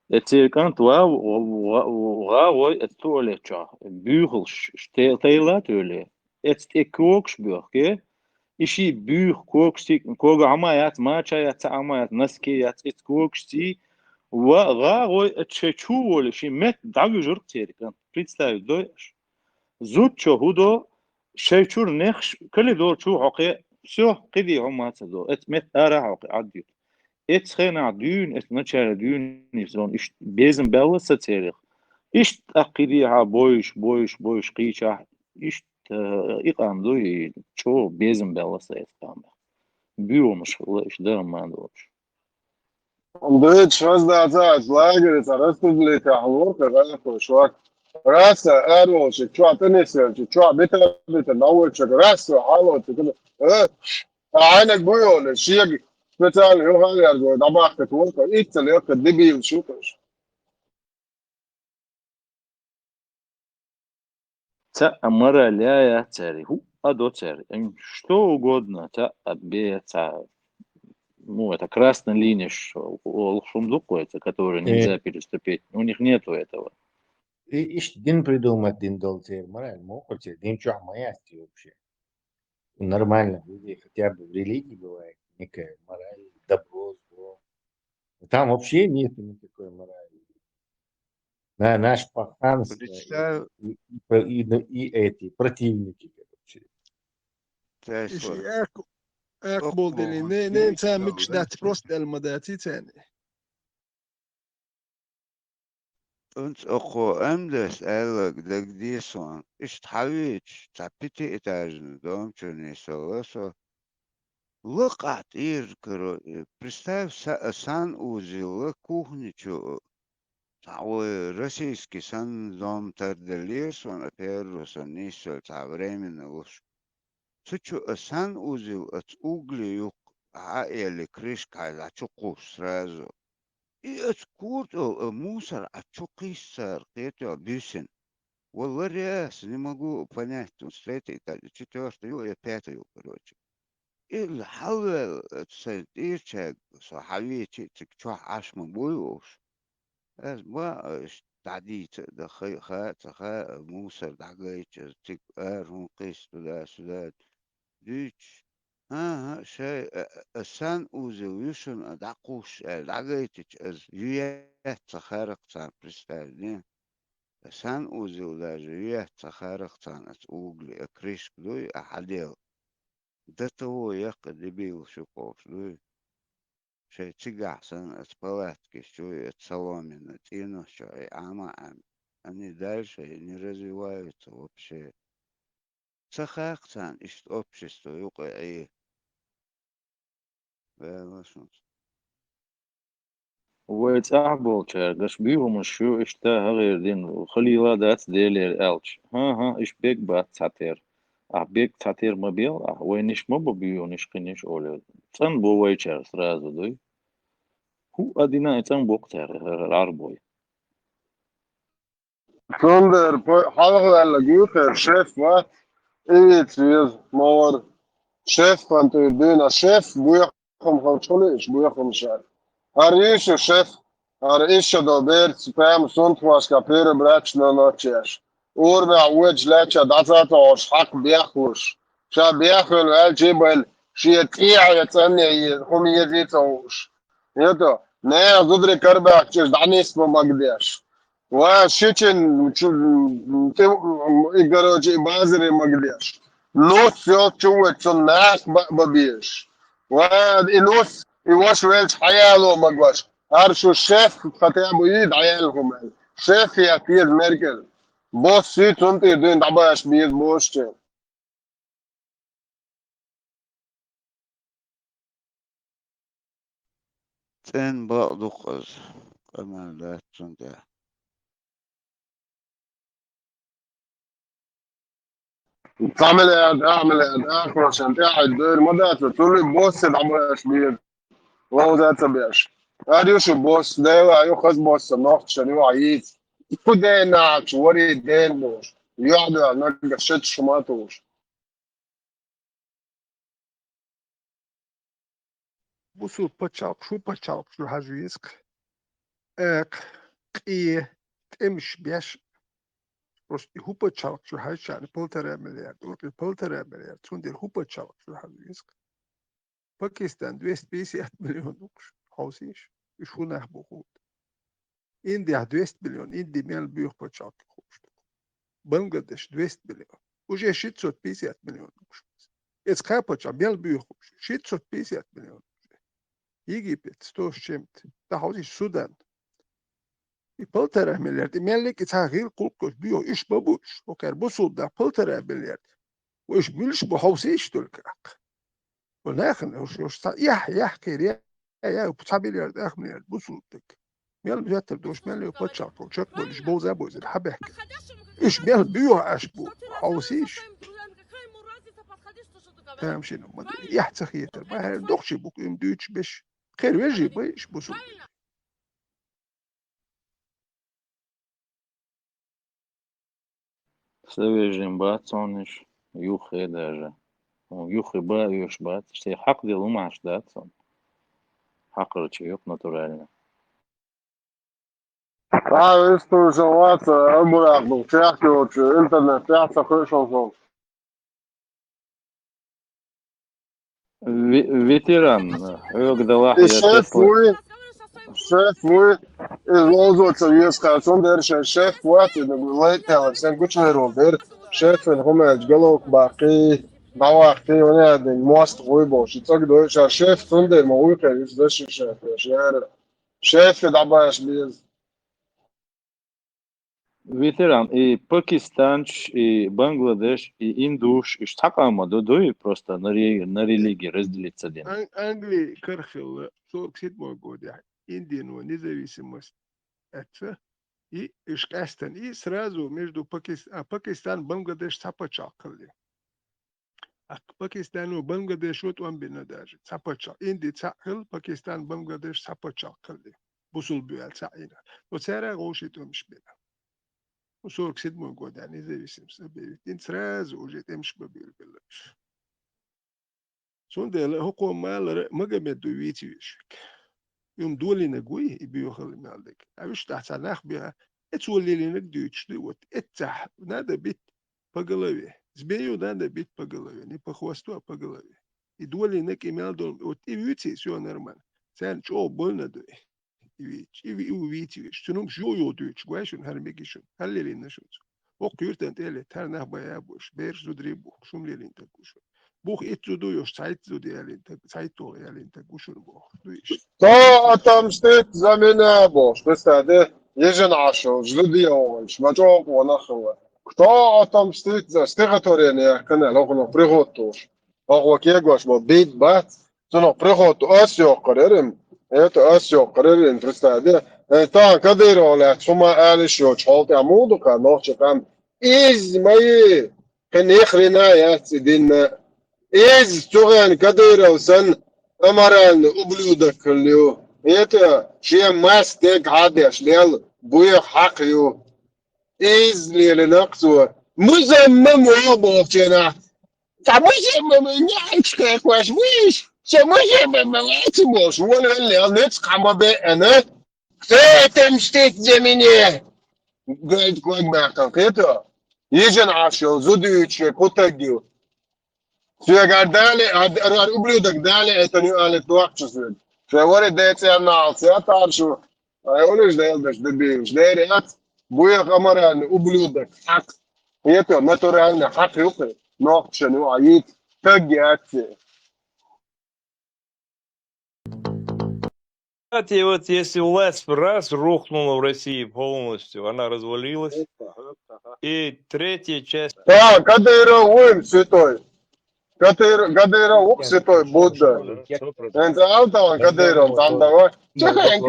Эцеркант ой эт туалет ча бюхл штейлат öyle. Et ekokş bürge İşi büyük korksti koga amayat maçayat amayat naskiyat et korksti ve gaoy çeçuol şi met dagujur terkan представь doyş zutço hudo şeyçur nexş kalidor çu haqi всё qidi amat do et met ara haqi addi et xena dün et naçara dün izon iş bezim bellasa terix iş aqidi ha boyş qiça iş iqam doy ço bezim bellasa etqam büyümüş iş dermandoş. Deutsch, was da sagt, Lager ist eine Republika, Hamburger, Schwarz. Rasa, Erwolsch, Chua Tenisel, Chua Bitte, Nauwitsch, Rasa, Hallo, عينك بيقول الشيء مثال هو هذا ده ما اختكوش إيش اللي يأكل دبي وشوكش Та амара ляя цари, адо цари, что угодно, та обе, ну, это красная линия, шумдукуется, которую нельзя переступить. У них нету этого. Иш дин придумать дин долцер, мораль, мохоте, дин чё амаясти вообще. Нормально, людей хотя бы в религии бывает некая мораль, добро, зло. Там вообще нет никакой морали. Наш паханство и эти противники, короче. أقبل دلي ننسى مش دات بروست المداتي تاني أنت أخو أمدس قالك ده جديسون إيش تحويج تعبتي إتاجن دوم чёрный солосо локат иркро представь сан узил кухничу такой российский сан дом тарделис он опять нисел та временно уж сучу сан узил от угли юг а или крышка la чуку сразу и откуда мусор отчукисар это бюсин والله رياس не могу понять тут с третьей четвёртой и пятой короче الحول تسيرتك صحويتي تكتوح عاش مبويوش از ما تعديت دخي خا موسى دعجيت تك هون قيس ولا سودات ديش شيء السان وزويشن دعقوش دعجيتك از يويات تخارق تان بريستالين السان وزولا يويات تخارق تان أوغلي أكريش كدوي أحديل ده того яка дебил шуков, ну, что тягасан от палатки, что от соломина, тину, что и они дальше не развиваются вообще. Цахакцан из общества, и ويتعبوا تشارجش بيهم شو اشتها غير دين خليلا دات ديلير الش ها اش بيك بات تعتير بيك تعتير مبيل وينش مبيو نش قنيش اولد تن بو ويتشر سرازو دوي هو ادينا تن بوقتر العربوي Zonder halve guter chef wat iets weer maar chef van de duna chef boeien van scholen boeien chef. Is chef, is de beert spam zond was kapere brach na noches. Orbe awed lacha dazat os hak biakhus. Sha biakhul al jibal شيتيع يتسنى هم يزيتوش يتو نا زدري كربا تشش دعني اسمه مقديش وشيتشن إيجاروجي بازري مقديش نوت يو تشو تشناك ببيش وإنوس يواش ويلش حيالو مقواش هرشو الشيف فتيابو يد عيالهم شيف يأكيد ميركل بوس سيت انتي دين دعباش بيز بوشتين Sen bağlı kız. Kamerler çünkü. تعمل اعمل عشان قاعد داير مدى تقول لي بوس دعباش بيز وهو ذات بيش هذا شو بوس ده ياخذ بوس ناخذ شنو عيد كدينا توري دين بوش يقعدوا نلقى شت شماتوش Busul paçal şu hazisk. Ek qi temş beş Prosti hupa çalk şu haşan polter ameliyat. Orki polter ameliyat. Sundir hupa çalk şu hazisk. Pakistan 250 milyon hausiş. Şu nah buhut. India 200 milyon. Indi mel büyük paçal. Bangladesh 200 milyon. Уже 650 milyon. Это paçal mel büyük. 650 milyon. Египет 100 с чем-то. Да, хауsiş Sudan. Полтора миллиарда. Мелик итагил кулкош био иш бабуш. Окер бусул да полтора миллиарда. وإيش بيلش بحوسيش تلقاك. ولكن وش يح كير يا بتاع مليارد مليارد بوسولتك. ميل بجاتر دوش ميل يبتشاك وشك بولش بوزا بوز الحبك. إيش ميل بيو أشبو حوسيش. تمام شنو ما يح تخيتر ما دوخش بوك يم دوتش بش خير ويجي بيش بوسول. سويجين بات صونش يوخي داجا يوخي با يوش بات شتي حق ديالو ما عش دات صون حق رتشيوك ناتورالنا isto جوات أمور تحكي إنترنت تحكي كل شيء ветеран ögdala الشيف مو الوظيفة تسويسها صندر الشيف وقت إنه ليتها لسان كل شيء روبر شيف هم يجلوك باقي دعواتي وانا دين مواست غويبوش يتقدر شيف صندر موقع يسدش الشيف يعني شيف دعباش بيز ветеран и Пакистан и Бангладеш и Индуш и штакама додой просто на религии разделиться один. Англия Кархил сороксит могодя. Индия независимость. Это и Ишкастан и сразу между Пакистан Бангладеш цапачакали. А Пакистан и Бангладеш вот он бина даже цапачак. Индия цахил Пакистан Бангладеш цапачакали. Бусул бюэл цаина. Вот сера гошит умшбина. وصورك موجود يعني زي اسم سبيل سراز وجيت امش ببيل بلاش سون ده هو مال ما جمد دويتي ويشك يوم دولي نجوي يبيوخل مالك عايش تحت ناخ بها اتولي لي نجدوش دوت اتح نادا بيت بقلوي زبيو نادا بيت بقلوي ني بخواستو بقلوي يدولي نك ايميل دول وتيوتي سو نورمال سان شو بولنا دوي يويتي شنو مش يو دوتش واش هرميكيشن هل اللي نشوت وقيرت انت اللي ترنه بايا بوش بير زودري بوخ شوم اللي انت كوش بوخ اتزودو يوش سايت زودي اللي انت سايتو اللي انت كوش بوخ دويش تا там стоит замена бош представь ежен ашо жлуди ош мачок вонахва кто там стоит за стегатория канал огно приготовш ого кегош бо бит бат соно приготов асё каререм Это все, Карелин, представьте. Это Кадыровля, сума Алишо, Чолта Мудука, Нохчакам, из моей, Хенехрина, Яцидин, из Турен Кадыров, Сан, Амаран, ублюдок, Лю. Это, чем мастек гадеш, лел, буя хакью, из Лилинаксу. Музаммам обовчена. Тамузаммам нянчка, кваш, виш. Самузаммам этимош, вон лелнец, камабе, эне. Кто отомстит за меня? Говорит, Квагмартон, это? Ежен ашел, зудуючий, кутагил. Все дали, ублюдок дали, это не али туакчусует. Говорит, дети аналцы, а таршу. А он лишь делаешь, добьешь. Дерят, буя камаран, ублюдок, хак. Это натурально, хак юхи. Нохчану, аид, тагиации. Кстати, вот если власть раз рухнула в России полностью, она развалилась, и третья часть... Да, Кадыров Уим святой. Кадыров святой Будда. Это Алтан Кадыров, там давай. Чакай,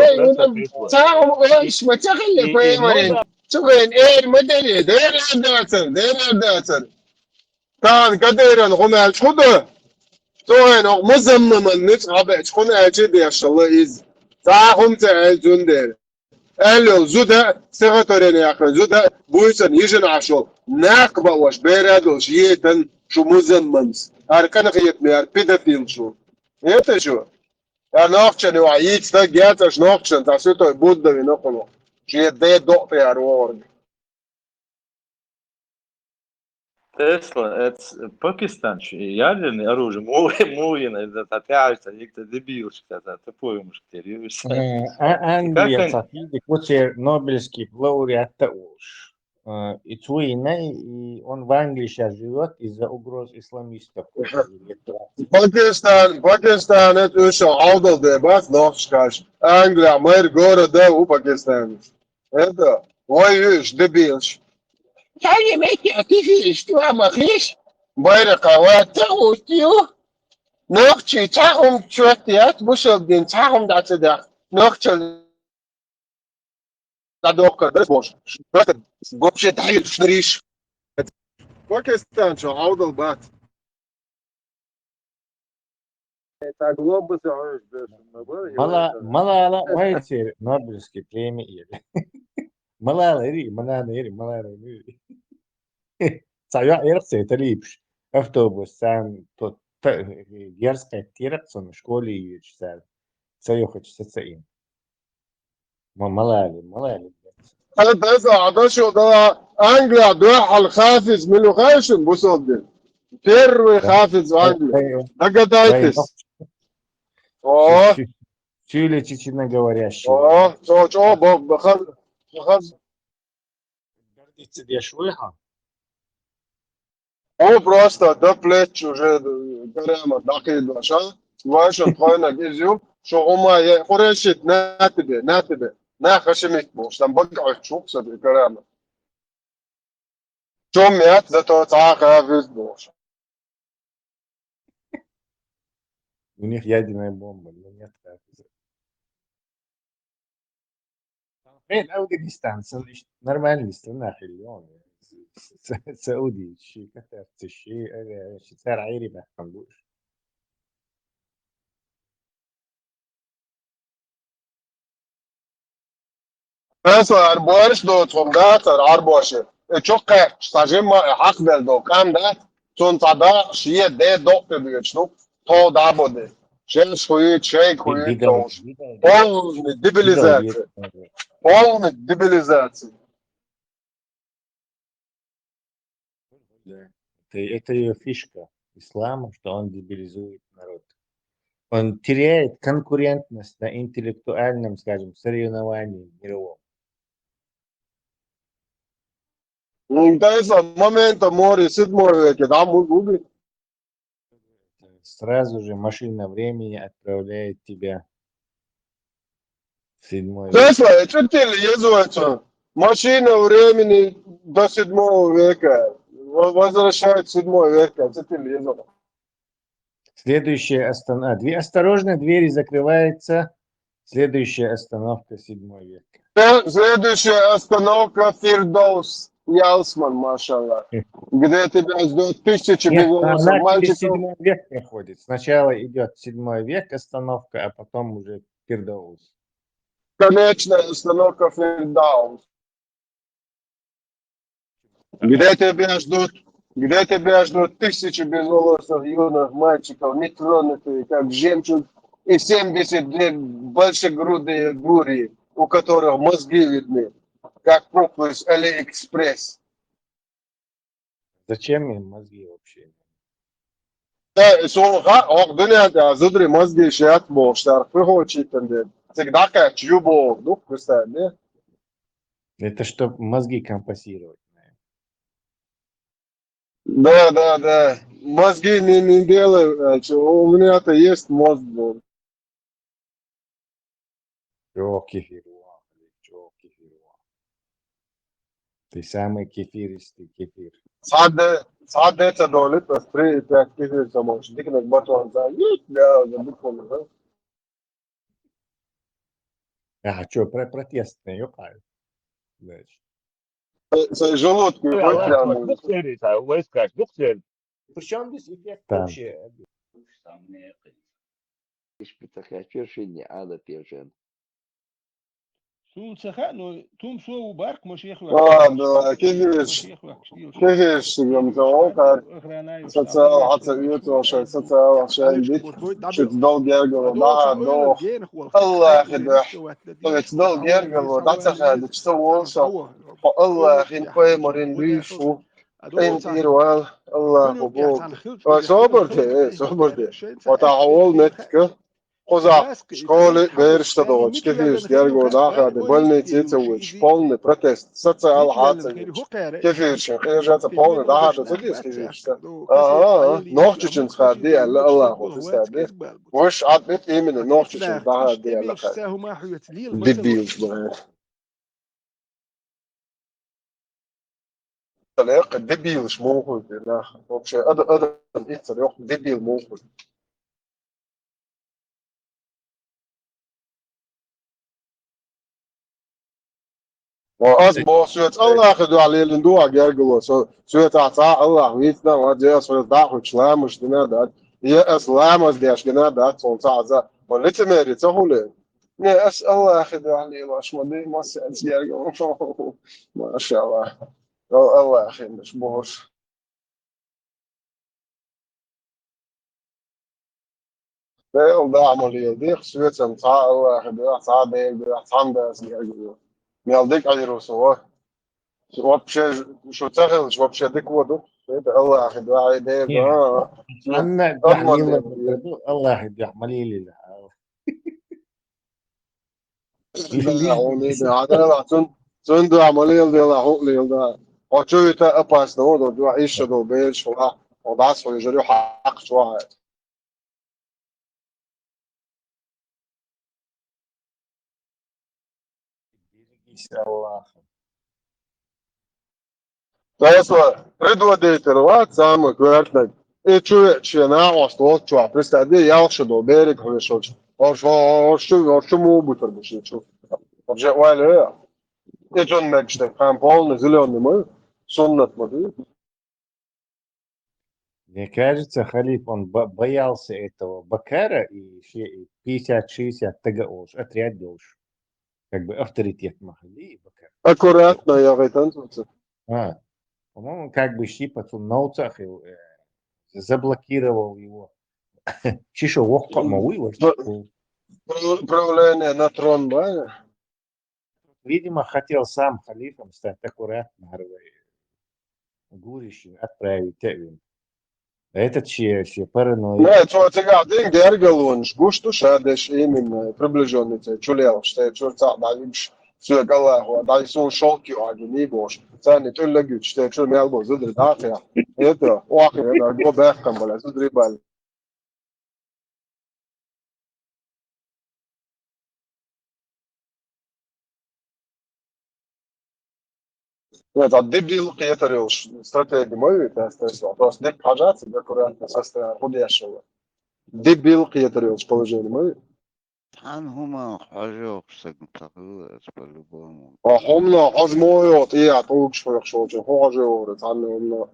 Там Кадыров, Хумал Чхуда. Тоен, Музамман, Нитхабе, Чхуна, Чиди, Ашалла, из. Тахум Цай Зундер. Элло, Зуда, Сегаторин Яхран, Зуда, Буйсан, Ежен Ашол. Накба ваш, Берадл, Шиетан, Шумузамманс. Аркана Хиетмер, Педофил Шу. Это что? А Нохчан, Уаид, Стагяташ, Нохчан, та святой Будда, Виноколо. Шиет де допе Арворг. Тесла, это Пакистан, ядерное оружие, мувина, это опять, это дебил, это поемуш, Англия, Сафиди, кучер Нобелевский лауреат уж. И Цуиной, и он в Англии сейчас живет из-за угроз исламистов. Пакистан, это еще аудал дебат, но скажешь. Англия, мэр города у Пакистана. Это, воюешь, дебилш. Я не мечу, ты видишь, что махлишь? Байракова, таутью. Нохчи, чахум чуатиат, бушелдин, чахум дацедах. Нохчи, дадока, да, боже. Это вообще дай шнриш. Пакистан, что аудал бат. Это глобус, Малала, Уайтер, Нобелевский премии. Малала, Цая Эрция, это липш. Автобус, сам тот дерзкая тираксон в школе и читал. Цая хочется цаин. Малали. هذا شو ده أنجليا ده الخافز منو خايشن بوصل первый خافز أنجليا догадайтесь Чили чеченоговорящие. Гордится Дешвыха. Он просто до плеч уже прямо дохид ваша ваша твоя гизю что ума я хорошит на тебе на хашимит бош там богат чук себе прямо чем я зато цаха виздош. У них ядерная бомба, но нет как. Афганистан, нормальная страна, миллионы. Саудия, Катар, Швейцария, Айри, Бахтангуш. بس اربعش دو تون دات اربعشه çok stajım hak verdi kam da son tada şiye de doktor diyor şu to da bode şey şoyu şey koyu to полная дебилизация Это ее фишка ислама, что он дебилизует народ. Он теряет конкурентность на интеллектуальном, скажем, соревновании мировом. Сразу же машина времени отправляет тебя в 7 век. Машина времени до 7 века. Возвращает 7 века. Следующая осторожно, двери закрываются. Следующая остановка 7 век. Следующая остановка Фирдоус Ялсман, машаллах. Где тебя ждет тысячи Нет, безголосых она через мальчиков. 7 век проходит. Сначала идет 7 век остановка, а потом уже Фирдоус. Конечная остановка Фирдоус. Где тебя ждут тысячи безголосых юных мальчиков, нетронутые, как жемчуг, и 72 большегрудые бури, у которых мозги видны, как куклы с Алиэкспресс. Зачем им мозги вообще? Dünyada zıdrı mozgi şey atmışlar. Приходит, всегда как любовь, ну, представь, Это чтобы мозги компенсировать. Да. Мозги не делают, у меня-то есть мозг. Чё кефируа, чё кефируа. Ты самый кефиристый кефир. ساعات دولت بس بري بتاعت كثير سموش ديك انك بطل زي لا بدكم А что, протестные, ёкаю. Значит. желудки хоть прямо. Причем здесь эффект Там. вообще? Hiçbir takar першень, ada першень. ладно كيفش متوقع социал عصبيته عشان социal عشان بيت شو تضل يرجع ضاع ضوء الله خدح تضل يرجع ضاع تخد تسوي صح الله خين قيمرين بيشو انت يروال الله قبول صبرت وتعول نتك قزع школы берешь дочь كيفش يرجع ضاع больницы تسوي полный протест социал عصبي كيفش رجعت полный ضاع تسوي كيفش noch تشين خدي الله قبول وش عطيت إيه من noch تشين ضاع دي الله دبيوش بغير طريق دبيوش موجود لا вообще هذا طريق دبيل موجود وأصبح سويت الله خدوا عليه لندوع جرجلو سويت عطاء الله ويتنا وجاء سويت ضاع وشلام مش دنادات يا أسلام أصديش دنادات صنع ذا وليت ماري تقولين يا أس الله خدوا عليه واش مدي ما سألت جرجلو ما شاء الله الله أخي مش بوش بيل ضاع مليل ديخ سويت عطاء الله خدوا عطاء بيل عطاء بس جرجلو ميالديك аэросола. Вообще, что царилось, вообще декоду. Это Аллах, да, идея, да. Аллах, يحملي لي Да, он и да, да, сон да, молил, да, хуклил, да. А что это опасно, он да, еще да, бейш, да, он да, свой жарю хак, что. Аллаха. Tāsā predodīt ir vārds sāmak vērtnāk. I čuje nāvās to čuvā, prestādī jālša do bērika hviešoč. Oršu mūbu tur bišķi ču. Orže vaļā jā. I čun mēģište, kām полный зеленый мой, суннат моды. Мне кажется, халиф, он боялся этого Бакара и 50-60 тагаош, отрядился. Как бы авторитет Махали и Бакар. Аккуратно я в этом случае. По-моему, как бы Щипац он на уцах заблокировал его. Чиша вохка мауи. Правление на трон, да? Видимо, хотел сам халифом стать аккуратно, гурищем отправить Тевин. Этот ще параноид. Нет, что ты говоришь, Гергалунш, гушту шадеш именно приближенный тебе, чулел, что чурца дальше. Все Галаху, дай сон шелки, а не бош. Цены то легют, что чур мелбо зудри дахя. Это охи, это го бехкам бля, зудри бал. Нет, а дебил кетарилш, стратегия моя, это просто деб хажат, аккуратно состояние подешево. Дебил кетарилш положение моя. هما حاجة بسجن по-любому. Хомна хозмоёт и атук швыршочу, хожеор, цанна.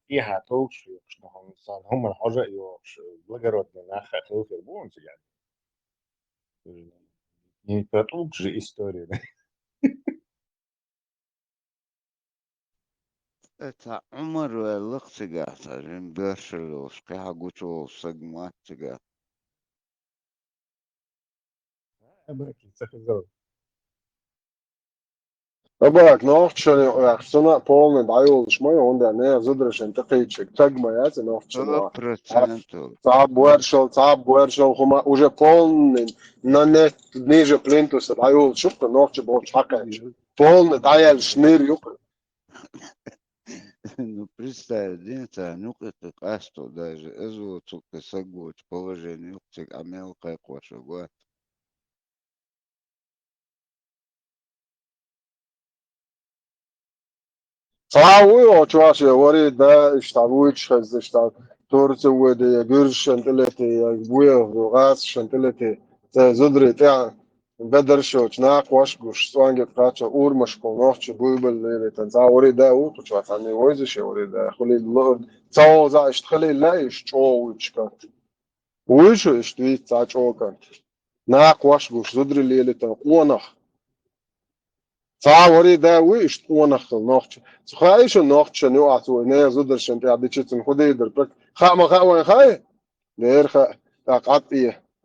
فيها توكش شنو إنسان هم الحاجة يوش благородные наха хилфер бонцы يعني не потук же история. تا عمر لقتجا تجن بيرشلوس كها قوتو سجمات تجا أباكي تخزر Abak nachtschön rechtszona polne dajol schmoy und der ne zudrschen taqitschek tagma яц наchtschön. 100%. Цаб буэршал хума уже полный на не ниже плинтуса дajol шукта наchtsch боч хакач. Полный даял шнир юк. Ну, представь, динца, ну-ка ты касту даже, эзу цука сагуч, положение, юктик, а мелкая коша, гуат. Цауи очваш вори да штавуич хаз штав турцу wedi gürş şenteleti buya gaz şenteleti te zudri te بدر شو چناق واش گوش سوانگت قاچا اور مشکو نوچ بوبل لیلی تنزا وری دا او تو چوات انی وایز شی وری دا خلی لورد تاو زا اشت خلی لاش چو وچکات ویش اشت وی تا چو کات ناق واش گوش زدری لیلی تا قونخ تا وری دا ویش قونخ نوچ خایش نوچ نو اتو نه زدر شنت ابی چتن خودی در پک خام خا خای دیر خا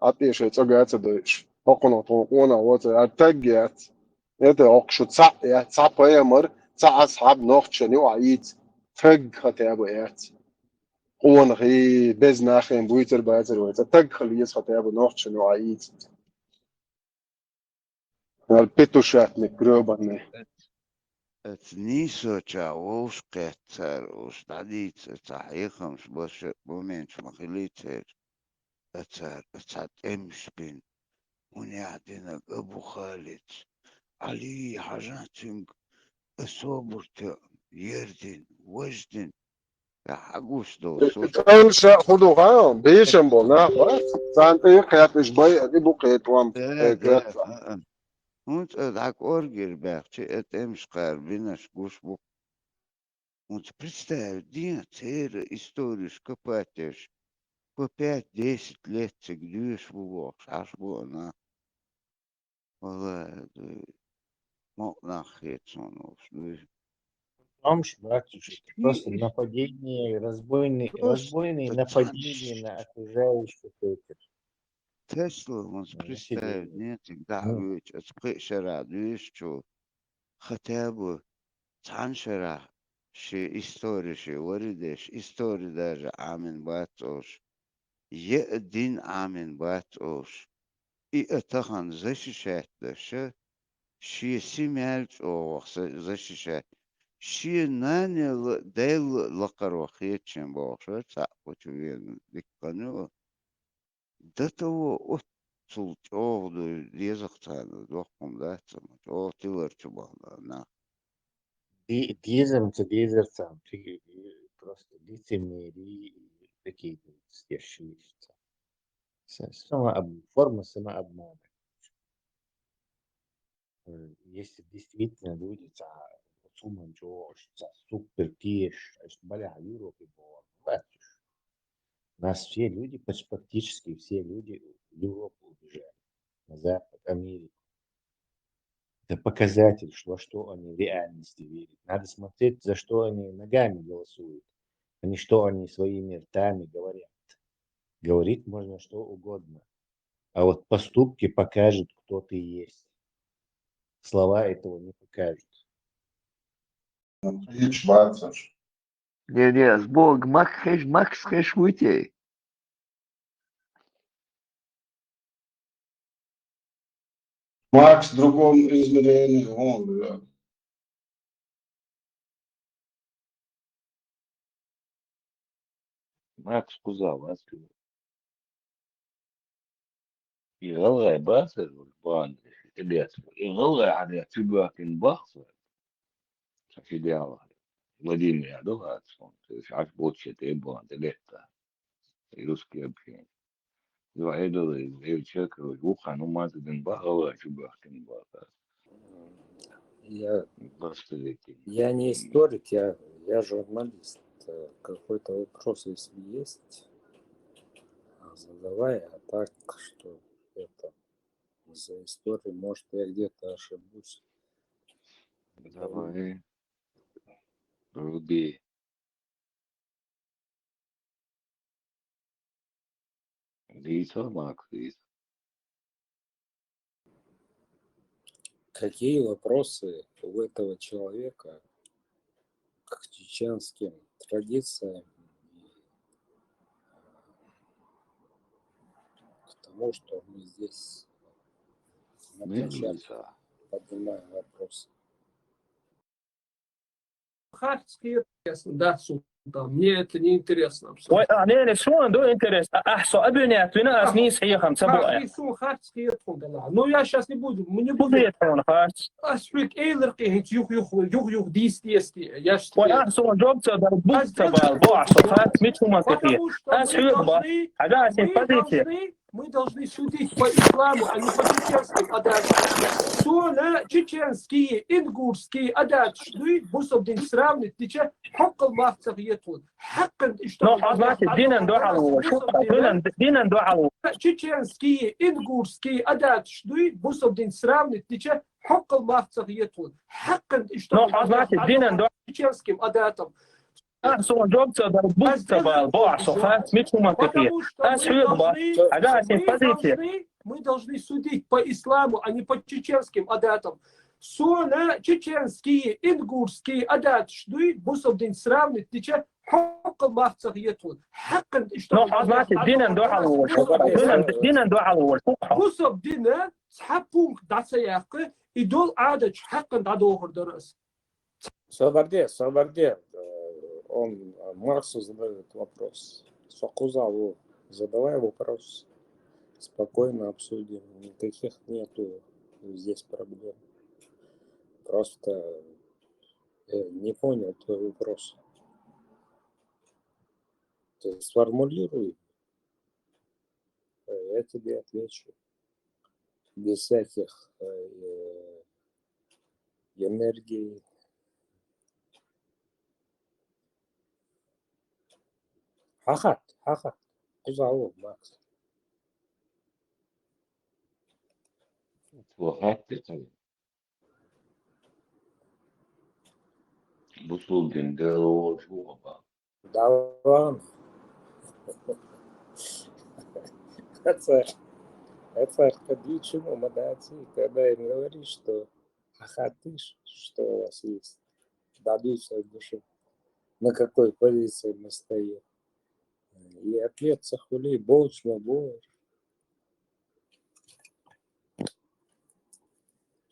عطيه شي تسقى دوش هقنا طوقونا وات اتجت يتا اقشو تسع يا تسع يمر تسع اصحاب نوخشني وعيد تج خطيابو يات قونا خي بزنا خين بويتر باتر وات تج خليس خطيابو نوخشني وعيد البيتوشات ميكروباني ات نيسو چا ووش قتر وش تعديت تحقيقمش باش بومنش مخليتر اتسات امش بين ونعدنا ابو خالد علي حاجاتك صوبرت يردن وجدن يا حقوش دو صوت اول شيء خذوا غام بيشم بولنا سانتي قيات شبي ادي بقيت وام قيات وانت ادعك اورجر باخشي اتمش قاربينش гуш бу вот представь день церы историю скопатешь по 5-10 лет цигдюешь в вок аж bona والله ما нахрецон ну Амш, братишка, просто нападение, разбойные нападения на окружающих этих. Tesla was представь нет دعوة اتقي شرع دويش شو ختابو تان شرع شي история شي وردش история даже амин батош يأدين амин батош и اتخان защищать даже شي سمعت او защищать شي ناني ديل لقروخيت شن بوشو تاقوتو وين ديكانو دتو سلطوغدو ليزختان دوخم داتم او تلرچو بانا Дизм, дизерцам, просто лицемерие такие стешиваются. Форма самообмана. Если действительно люди суман супер тиш, бля, Европе было. У нас все люди, практически все люди в Европу убежали, на Запад, Америку. Это показатель, во что они в реальности верят. Надо смотреть, за что они ногами голосуют, а не что они своими ртами говорят. Говорить можно что угодно, а вот поступки покажут, кто ты есть. Слова этого не покажут. Не, сбог, Макс хэш выйти. Макс в другом измерении, он, да. Макс Кузал, يغلى باسل والبان الياس يغلى على تباك البخص في ديالها مدينة يا دوها مش عارف بوتشة تبان تلقى и русские общения. Два идола, и человека, уха, ну мазы ден бахала, чубахтин баха. Я Бастылики. не историк, я журналист. Какой-то вопрос, если есть, задавай, а так, что это за историю, может, я где-то ошибусь. Давай, руби. Лицо, Макс, лицо. Какие вопросы у этого человека к чеченским традициям и к тому, что мы здесь на площадке поднимаем вопросы? Харьковский, да, мне это не интересно абсолютно. Ну, я сейчас не буду. Мы не будем. Асфик эйлерки, юх, действия. Я же мы должны судить по исламу, а не по чеченским адатам. Соля, чеченские, ингурские адат, что и бусобдин сравнить, тече хоккал махцах етун. Хаккан, что... Чеченские, ингурские адат, что и бусобдин сравнить, тече хоккал махцах етун. Хаккан, что... Чеченским адатам. Мы должны судить по исламу, а не по чеченским адатам. Соля, чеченские, ингурские адат, что и бусовдин сравнить, тече хоккал махцах етун. Хаккан, что... Бусовдина, схапунг дацаяхка, идол адач, хаккан дадохор дарас. Сабарде. Он Марсу задает вопрос. Сокузаву, задавай вопрос. Спокойно обсудим. Никаких нету здесь проблем. Просто не понял твой вопрос. Ты сформулируй. Я тебе отвечу. Без всяких энергий. Хахат. Кузаву, Макс. Бусулдин, дело жуба. Да ладно. Это аркадичему мадати, когда им говоришь, что хахатыш, что у вас есть, дадут свою душу, на какой позиции мы стоим. И ответ сахули, боучма боуч.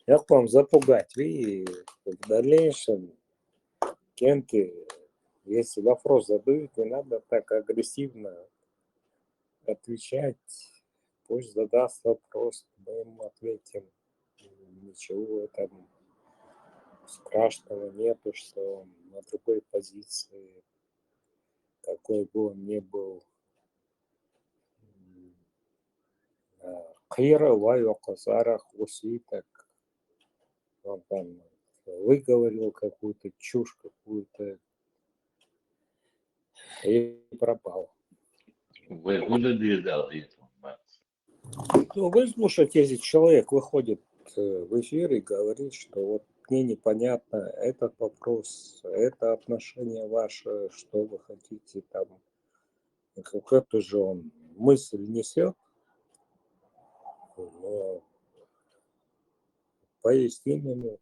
Как вам запугать? Вы в дальнейшем кенты, если вопрос задают, не надо так агрессивно отвечать. Пусть задаст вопрос, мы ему ответим. Ничего там страшного нету, что он на другой позиции, какой бы он ни был. Кира, Вайо, Казарах, Уситок. Он там выговорил какую-то чушь, какую-то и пропал. Ну, выслушать, если человек выходит в эфир и говорит, что вот мне непонятно этот вопрос, это отношение ваше, что вы хотите там. Какую-то же он мысль несет, но поясним ему.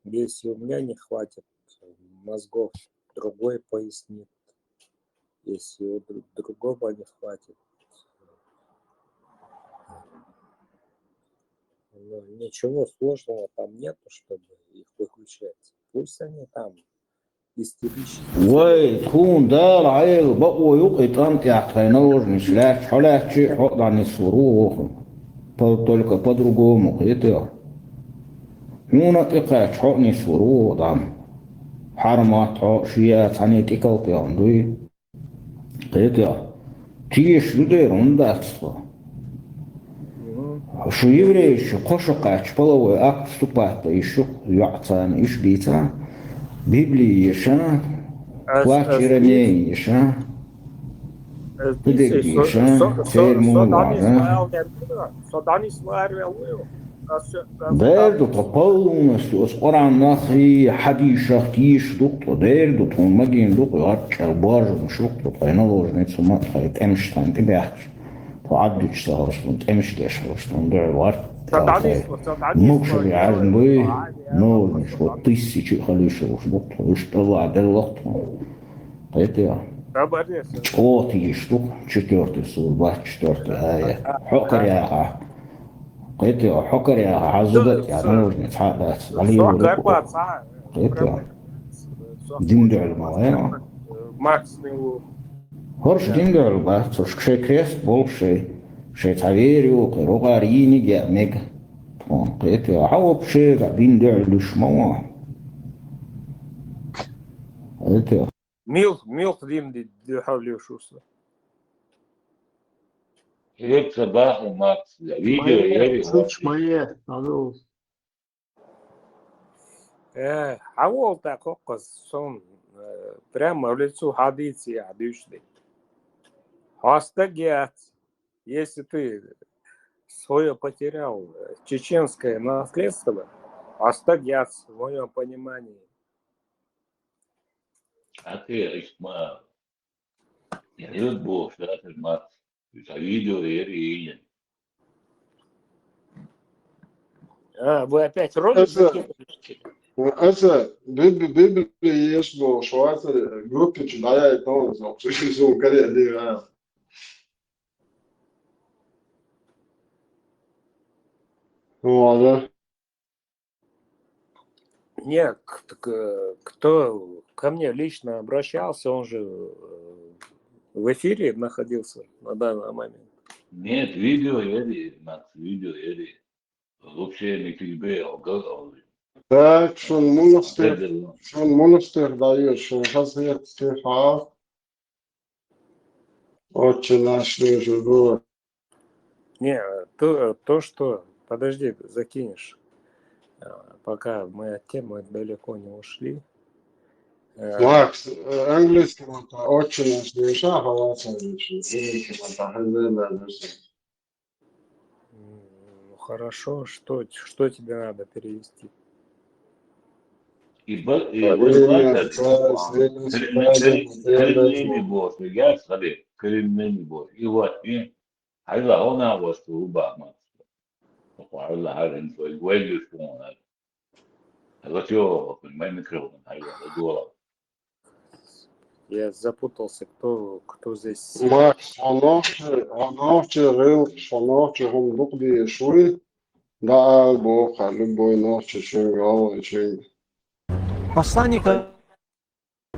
Если у меня не хватит мозгов, другой пояснит. Если у другого не хватит. Но ничего сложного там нету, чтобы их выключать. Пусть они там истеричны. Ой, тун да лайл баую итан яхтайнор нишлях халахчи ходан исуру. Только по-другому это. Ну тикач ходни суру там. Хармат шият они тикал пяндуй. Это тиеш людей рундатство. Что евреи еще кошакач половой акт вступает еще яцан иш бица. Библии еще плач Иеремии еще. Дерду полностью с Коран нахи хадишах тиш дукту дерду тун магин дукту арчал баржу шукту тайналожницу матхайт эмштайн тибяхч تعدش صارستون امشي صارستون دعوات مقشر عزمي نور مش وطيسي شيء خليش وش بطل وش طلع ده الوقت قلت يا صوتي يشتوك شتورتي صور بات شتورتي هاي حقر يا أخا قلت يا حقر يا أخا عزبت يا نور نتحقق عليه قلت يا دين دعو الموايا هرش دين دعو بات وش شيء كريست بول شيء تعبيري وقاريني جاء ميجا قلت يا حوب شيء دين دعو لشموا قلت يا ميل قديم دي حاولوا شو صار هيك صباح وماكس فيديو يلي شوية حاول تقص сон прямо в лицо ходить одушный. Остагиат, если ты свое потерял чеченское наследство, остагиат в моем понимании. А ты اسمع يعني يطبخ ثلاث الماكس فيديو يلي Вы опять ролик закинули? هسه بيبلي يشبه شوات جروب تشدايا يتون شو كده اللي هو هذا Нет, кто ко мне лично обращался, он же в эфире находился на данный момент. нет видео يلي ماكس فيديو يلي вообще не тебе так شو المونستر даешь شو خاصية стиха очень нашли живое. Не, то, что... Подожди, закинешь. Пока мы от темы далеко не ушли. Макс, английский очень нашли Ну хорошо, что тебе надо перевести? كلمني بوس يا صديق كلمني بوس يواتي هذا هنا وسوبا ما وقال هذا انت وين يسمون هذا شو ما ينكرون هذا دولار Я запутался, кто здесь. Макс, оно هم بقضي شوي ده بوقع любой ночью чем Посланника.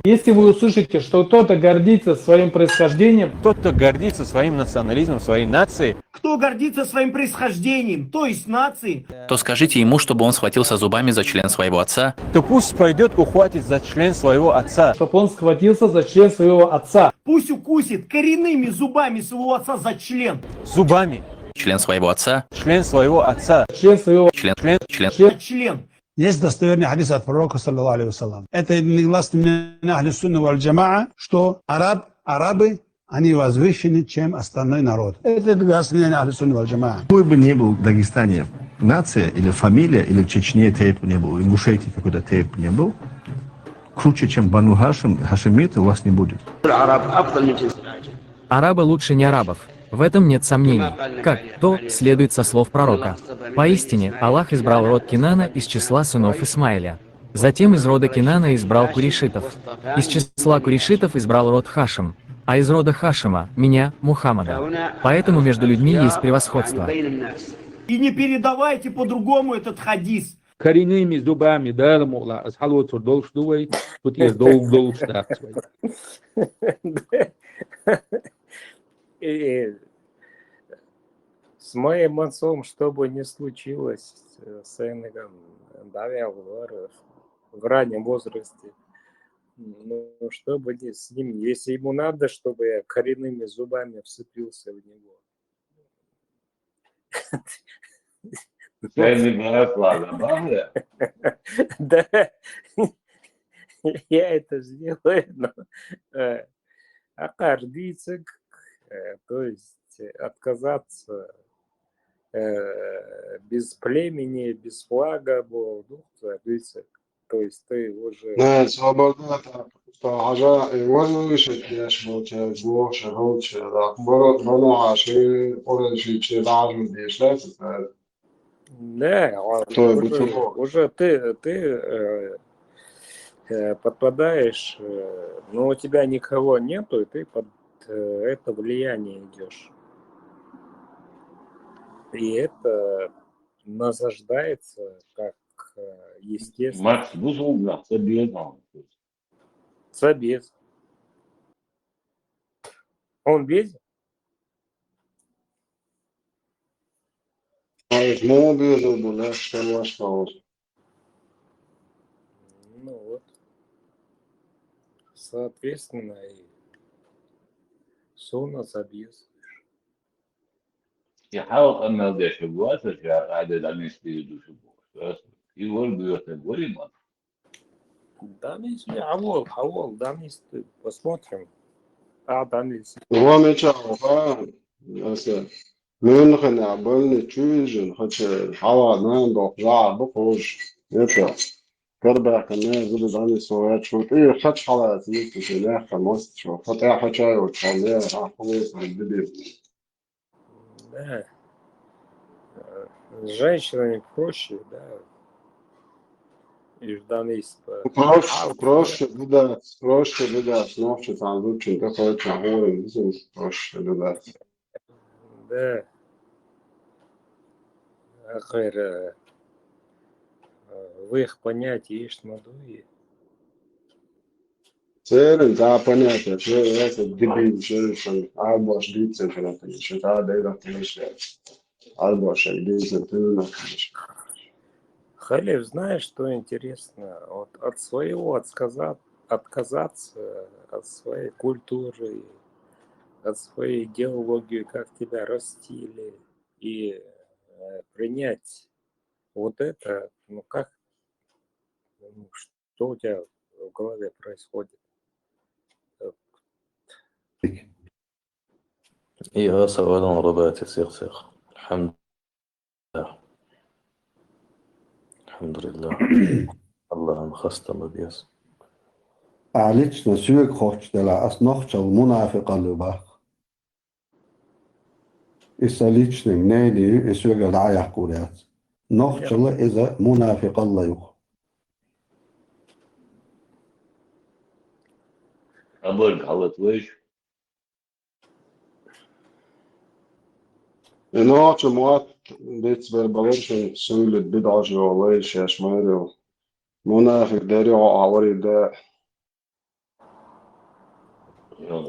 Если вы услышите, что кто-то гордится своим происхождением, Кто-то гордится своим национализмом, своей нацией, Кто гордится своим происхождением, то есть нацией, то скажите ему, чтобы он схватился зубами за член своего отца, то пусть пойдет ухватить за член своего отца, чтобы он схватился за член своего отца. пусть укусит коренными зубами своего отца за член. зубами, член своего отца, член своего отца, Член своего Член. Есть достоверный хадис от пророка, саллаллаху алейхи вассалам. Это негласно мнение ахли сунна валь джамаа, что арабы, они возвышены, чем остальной народ. Это негласно мнение ахли сунна валь джамаа. Какой бы ни был в Дагестане нация или фамилия, или в Чечне тейп не был, в Ингушетии какой-то тейп не был, круче, чем Бану Хашимиты, у вас не будет. Арабы лучше не арабов. В этом нет сомнений. Как то следует со слов пророка. Поистине, Аллах избрал род Кинана из числа сынов Исмаиля. Затем из рода Кинана избрал курейшитов. Из числа курейшитов избрал род Хашим. А из рода Хашима – меня, Мухаммада. Поэтому между людьми есть превосходство. И не передавайте по-другому этот хадис. коренными зубами, да, мол, с халвоту долж дуй, тут есть долж да. И с моим отцом, что бы ни случилось, с Энегом, да, я в раннем возрасте, Ну, чтобы с ним, если ему надо, чтобы я коренными зубами вцепился в него. Чайный брат, ладно, правда? Да, я это сделаю, но акардицик, то есть отказаться без племени, без флага, ну, то есть ты уже... Ne, свобода что حاجة ولا شيء ياش بوت جوه شغل شيء لا بنا عشان ولا شيء شيء لازم ديش لا Да, то бутылок. уже ты подпадаешь, но у тебя никого нету, и ты под это влияние идешь. И это насаждается как естественно. Макс, безумно, собеседовал. Собес. Он без? مو بيزو لا شكل واشتغل. Ну вот. Соответственно, и все у нас объезд. يحاول أن يلقى شبوات عدد عن يستيدوا شبوات يقول بيوت ما Да, если Хавол, да, если посмотрим. Да, если. هو ميشاو بس من خنا بلن تشويجن خش حوا نان دوق جا بقوش يبقى كربا كنا زود عن سويت شو إيه خش حلا تيجي في لا خمس شو فتح حشاي وتخليه راح خلص الدنيا. Да. С женщинами проще, да. И жданейство. Проще видать, ночью там лучше такой чагой, бизнес проще видать. Да. Ахэр, в их понятии есть надуи. Цель, да, понятно, что это дебил, что Альбош Дицин, что да, да, это конечно. Альбош Дицин, ты на конечно. Халев, знаешь, что интересно? Вот от своего отказаться, от своей культуры, от своей идеологии, как тебя растили, и принять вот это, ну как, что у тебя в голове происходит? إيه سؤال رباعي سيغ الحمد لله الله مخستم بيس Лично сүйек хочтела, основчал мунафиqa любах. Issa личным нейли и сүйек даяк курят. Нохчала иза мунафиqa лаюх. أبغى غلط ويش Иначе мат бит بالبلش سولت بدعة جواليش يا شمالي منافق داري عوري ده.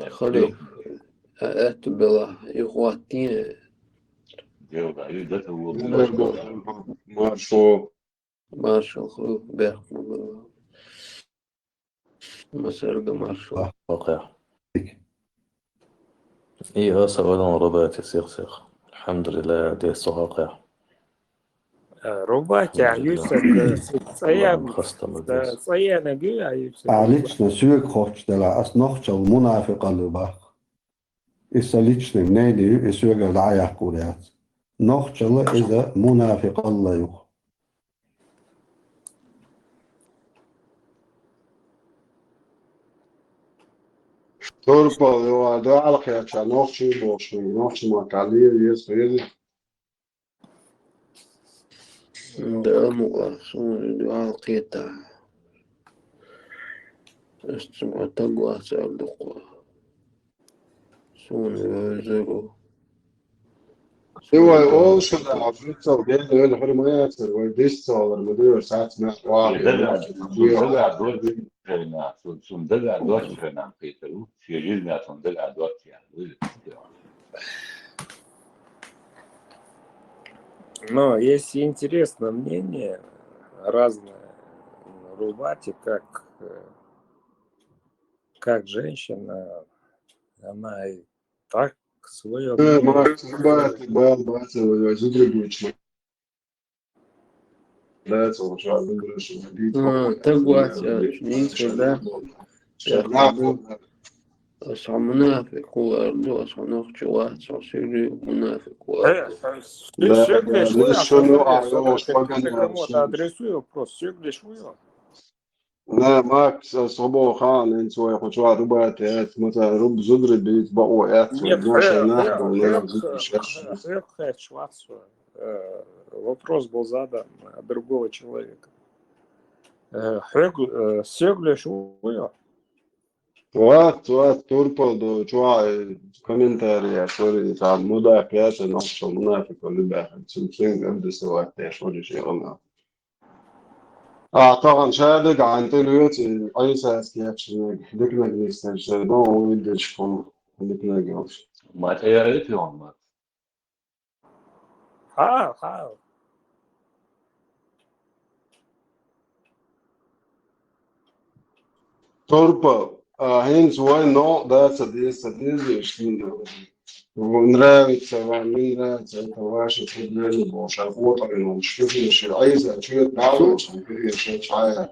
خليك أتبلا إخواتين مارشال خلو بيخ مسرق مارشال واقع إيه سؤال رباعي سيغ الحمد لله دي واقع Рубати, а Юсак, Цаяна Гю, а Юсак. Лично сүйек хочтела, основчал мунафиqa любах. Issa личным нейли и сүйек даяк курят. Нохчала иза мунафиqa лаюх. Turpal, jo dēlakajā nošķī būšana, nošķimā kā lievi iespēja. ده مؤخر دعاء قيتا استمع تقوى سألقوا سون وزرو Jo olšana Afrika un Dienvidu harmonijāts vai disciplīna, vai divi sāc mēs vārdi. Сундага дочка нам Питеру, жизнь сундага дочка. Но есть интересное мнение разное Рубати, как как женщина, она и так свое Макс, бывает, зубригучно. Да, это уже تقوى نيس وده أصع منافق وأرضو أصع نخش واحد صع سيري منافق وأرضو адресуй вопрос, сёглиш вы. لا ماكس صبو خان انت ويخشوا ربات مثلا رب زدر بيت بقوا Нет, вопрос был задан другого человека. Сёглиш вы. وات توربو دو شو كومنتاري سوري تاع مدافعات نقص منافق ولا باخد سمسين ابدا سوات ايش ولا شيء غلط طبعا شادق عن تلويت اي ساس كياتش ديكنا نيستنش دو ويدش كون ديكنا جوش ما تياريتي هم How? توربو هينز واي نو that's нравится вам, не нравится, это ваше проблемы, больше работали, что ты عايزة شو تعالوا شو شايف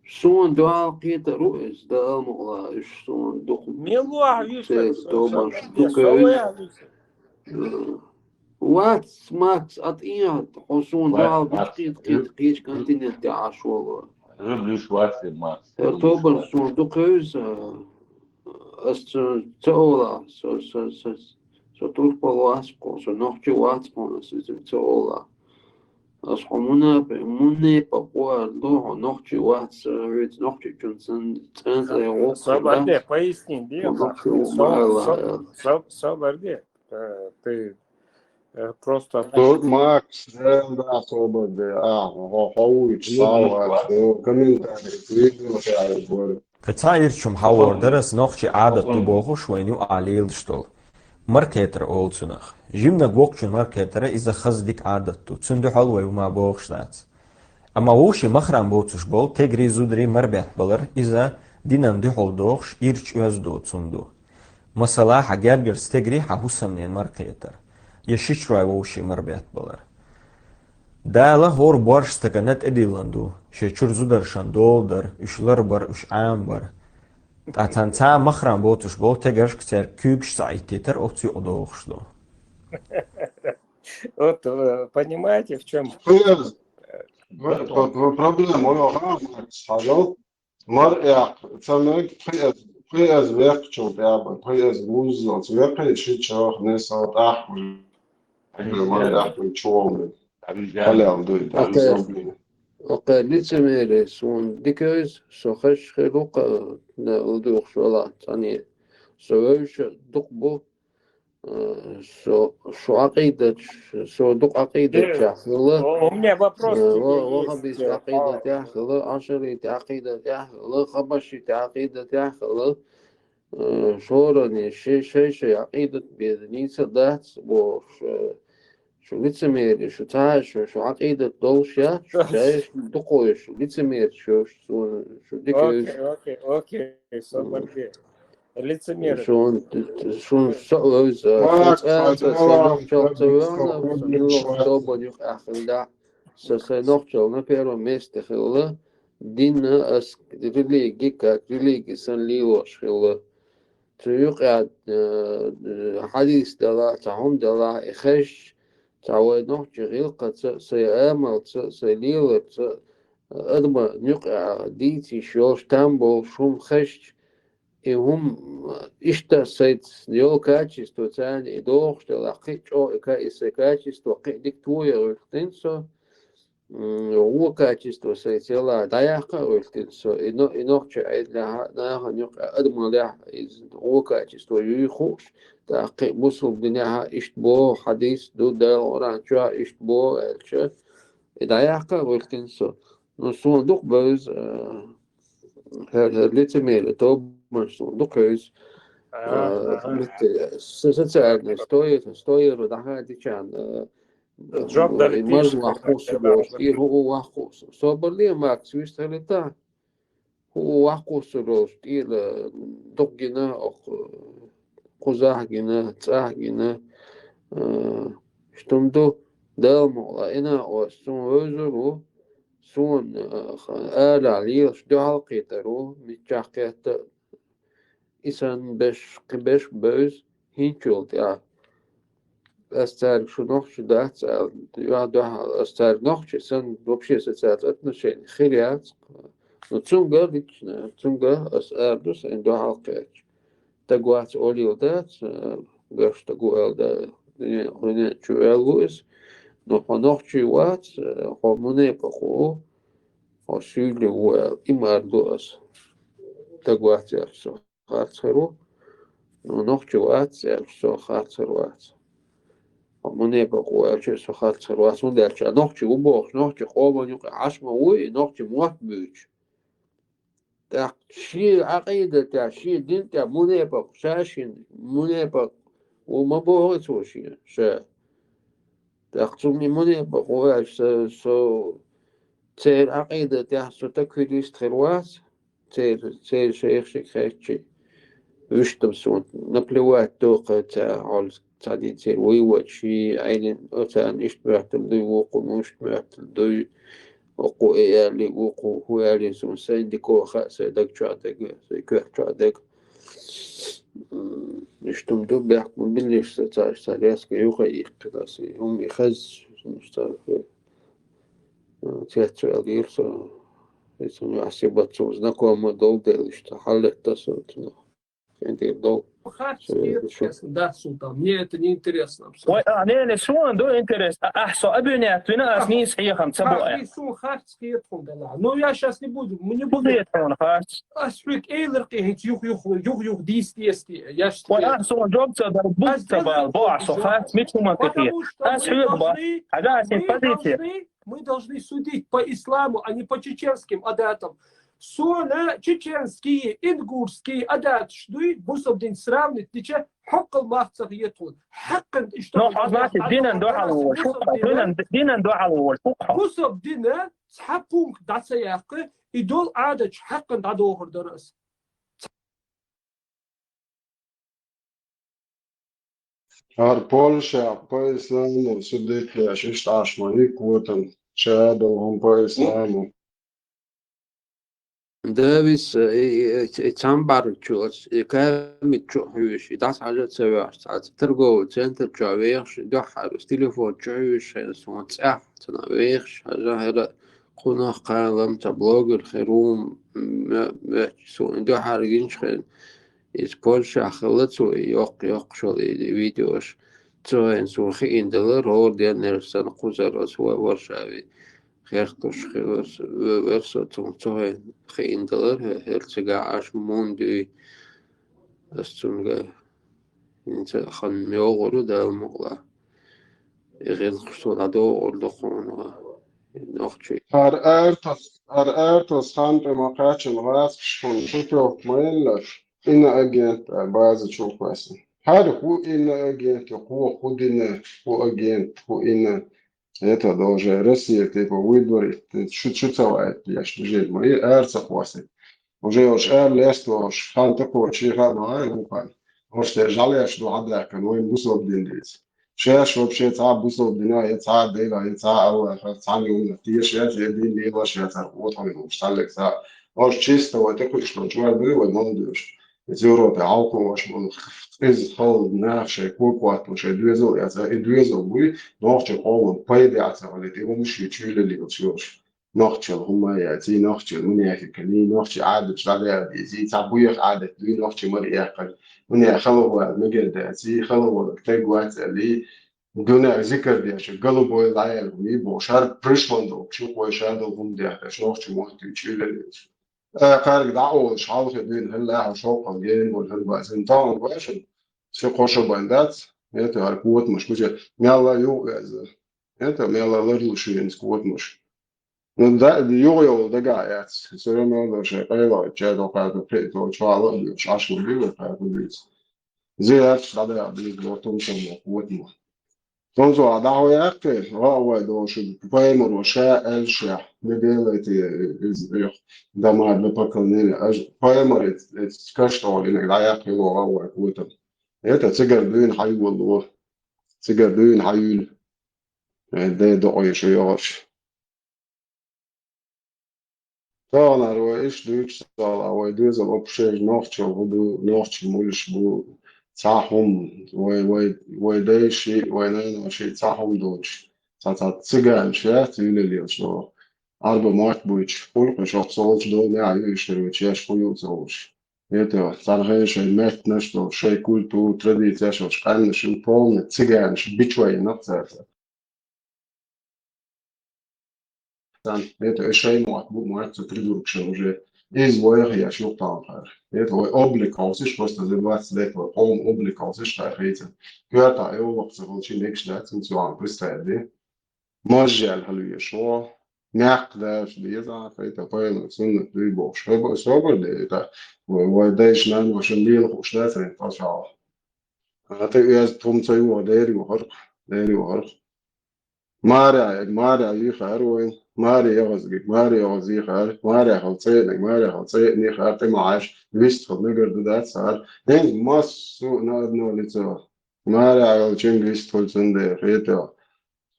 سون دعاء قيت رؤيس ده مغلا إيش سون دخ Милуа, видишь, توماش دكوز واتس ماكس أطيعت حسون دعاء قيت كنتين تعاشوا ربلش واسي ماكس توبر سون دكوز أست تأولا سو توربو واسكو سو نوحكي واتسكو سو تأولا أصحابنا بمني بقوا الله نوحكي واتس ريت نوحكي كنسن تنزل وقت Соборде, поясни, Соборде, ты просто... Тут Макс, да, свободы, هويتش صاوت كومنتاري فيديو شايف بقول Kacayirchum hawar daras nochchi adat tu bohu shwenu alil shtol. Marketer olsunach. Jimna gwokchun marketer is a khazdik adat tu. Tsundu halwe ma boh shtats. Ama wushi makhram botush bol tegri zudri marbet balar iza dinam di holdoch irch özdo tsundu. Masala hagerger stegri hahusamnen marketer. Yashishroy wushi marbet balar. Dala hor barsh stakanet edilandu. Shechur zudar shandolder, ushlar bar ush am bar. Атанца махрам ботуш бол тегарш кцер кюбш сайтитер отцу одохшло. Вот понимаете, в чем проблема? Hallo, Mark, самек приез веркчо бяба, приез муз, от веркчо чичо не сот аху. Марк чом. Халям дуй, وقال لتميري سون ديكوز سو خش خلوق ودوخ شولات يعني سويش دقبو شو عقيدة سو دق عقيدة تاخله У меня вопрос к тебе وخبيس عقيدة تاخله عشري عقيدة تاخله خبشي عقيدة تاخله شورني شي عقيدة بيدني صدات وش شو لتسمير شو تعاش شو عقيدة دولشة شو جايش دقوي شو لتسمير شو ديكوز اوكي صبر лицемер شو سوز سنوخشل نبيرو مستخله دين اس ريليجي كاك ريليجي سن ليوش خله تيقعد حديث دلا تعهم دلا إخش تعود نوحكي غيلقة سيامل سيليلة أدما نقع ديتي شوش تامبو شوم خش هم إشتا سيد نيو كاتشيستو تاني إدوخش تلاقيت أو إكايس كاتشيستو قيد ديكتوية غلطينسو هو كاتشيستو سيتيلا دايقة غلطينسو إنوخش عيد لها ناها نقع أدما لها هو كاتشيستو يخوش تاقي مسلم دنياها إشتبو حديث دو دال ورانشا إشتبو إلشا دايقة غلطينسو نصون دوق بوز هرليتميل توب صندوق هيز سألنا ستوير ودعها دي كان مرز وحوص بوستير هو وحوص صبر لي ماكس ويستهلتا هو وقوسروس إلى دقنا أو قزاحنا تساحنا شتمدو دالمو لأنا وسون وزرو سون آل عليه شدو حلقيترو متشاقيت إسان بش بوز هينشولت يا أستار شو نوخش دات يا ده أستار نوخش سن وبشي سات أتنشين خيريات نتشونغا ليتشنا تشونغا أسأردوس إندو حلقيت تقوات أوليو دات قرش تقوال دا هنا شو ألوز نوخشي وات هرموني بخو وشيل هو إماردوس تقوات يرسو خاطرو نوخشي وات يرسو خاطروات هرموني بخو يرسو خاطروات وندرش نوخشي وبوخ نوخشي خوبا نوخشي عشما وي نوخشي موات بيوش تا شي عقيدة تا شي دين تا منيبق شاشين منيبق وما بوغتوشي شا تاقتمني منيبق واش سو تير عقيدة تا سو تكويديست خيروات تير شيخ خيرتشي وشتم سون نبلوات توقع تا عول تادي تير ويواتشي عينين اوتان اشتبعت الدوي وقو مشتبعت الدوي وقو إيالي وقو هو إيالي سون سينديكو خاصة دك شادك سيكوه شادك نشتم دو بيحكم بالليش ستاش سالياسك يوغي إقتداسي هم يخز نشتارف تياتر أغيرسو يسون يحسيبات سوز نكو أما دول ديلش تحلت تسوتنا فين دول Да, Султан, мне это не интересно Ой, абсолютно. أنا شو عنده интерес أحسن أبنيات ونا أسني صحيحة سبوع. Ну, я сейчас не буду, мы не будем. Аспект эйлерки, юх действия. Я ж وأحسن جوب تقدر بوت تبع بعض صفات مثل ما كثير. Мы должны судить по исламу, а не по чеченским адатам. Sonra çeçenskiyi, ingurskiyi adat şduy bu sabdin sravnit diçe hakkıl mahsakiyetun. Hakkın işte. No, azmati dinen dualu, şu dinen dualu, bu sabdine txapung datsayaqı idol adat hakkın da doğurduras. Ar Polsha po islamu судити, що шташма, і кутен, чедовом по islamu. دابس تامبار تشوس كامل تشوش داس حاجة تسويش ترجو تنتر تشويش دوحة تليفون تشوش سون تسح تناويش حاجة هلا قناة قالم تبلوغ الخيروم ما سون دوحة رجينش خير إسبولش أخلصو يوق شو الفيديوش تسوين سون خين دلار هو ديال نرسل قزر سوا ورشاوي خيرتوش ورسو تسوين خين دلار هرتجا عاش موندي استونجا انت خن ميوغلو دا المغلا غير خصو دادو أردخون نوخشي Ar خان بمقاچن راس شون شوفيو مايلش إن أجنت بعض شوف مثلا هذا هو إن أجنت هو خدنا هو أجنت هو إن это даже Россия типа выборы что целое я что же мои эрцах васи уже уж лество уж хан такой чигано ай уж те жалеешь что عدا كانوا يبصوا بدينيس شاش вообще تا بصوا بدينا تا ديلا تا الله تعالى يقول تي شاش دين دي واش вот он шталек за уж чисто вот такой что чувак было молодежь из Европы алкоголь он из холод нашей кукуат уже двезал я за двезал мы ночью он поедается вот эти هم مش يشيل اللي بتشوش نوختشل هم يأتي نوختشل من يأكل نوختشل عادة شغلة يزي تعبويخ عادة لي نوختشل مرة يأكل من يخلوا مجد يأتي خلوا كتجوات اللي دون ذكر ديش قلبوا العيال ويبوا شار بريشموندو شو شادو هم ده نوختشل واحد يشيل اللي قارق دعوة شعوذ بين هلا وشوق الجين والهلبا زنتان واشن في قشة بندات это аркут муж куча мяла юга это мяла ларлушин скот муж ну да юго дага все равно даже поела чего как то чвало шашку было как бы здесь надо быть готовым к вот Tonzo adaho yakte, rawa doshi, poemor washa elsha, begeleti is damar lepakanin, poemor it's kashtal in a yak lo rawa kutam. Eta tsigar duin hay wallo, tsigar duin hayul, de do oish yosh. طبعا هو ايش دوش صار هو دوز الأبشر نوختش وهدو نوختش مولش بو صاحهم وي شيء وينين شيء صاحهم دوش صارت سجان شيء تقول شو أربع مارك بوش كل كشوف صوت دو ما عيش وتشيش كل صوش يتو صار هاي شيء مات نشتو شيء كل تو تردي تشوش كان شو بون سجان شو بيشوي نفسه Это шей мать придурок уже из воях я шел там. Это обликался, просто за 20 лет он обликался, что это. Когда я вот получил некий лет, so an представляете. Можжал халуя шо. نقد شديدة فايت قايل سنة ريبو شبر ده ودايش نان عشان ليه الخوش ناسا تشعر هتبقى توم تسيو داري وهرق مارع يخاروين ماري يغزقك ماري يغزي خار ماري خلصينك ماري خلصيني خارتي معاش ويست خد نقر دودات صار دين ماسو نادنو لتو ماري عيوشين ويست خلصين ده خيطة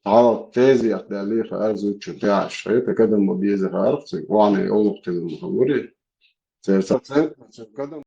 على تازي أحدالي خار زوج شتاعش خيطة كده مبيزة خارفتك وعني أولوقت المخوري سيرسات كده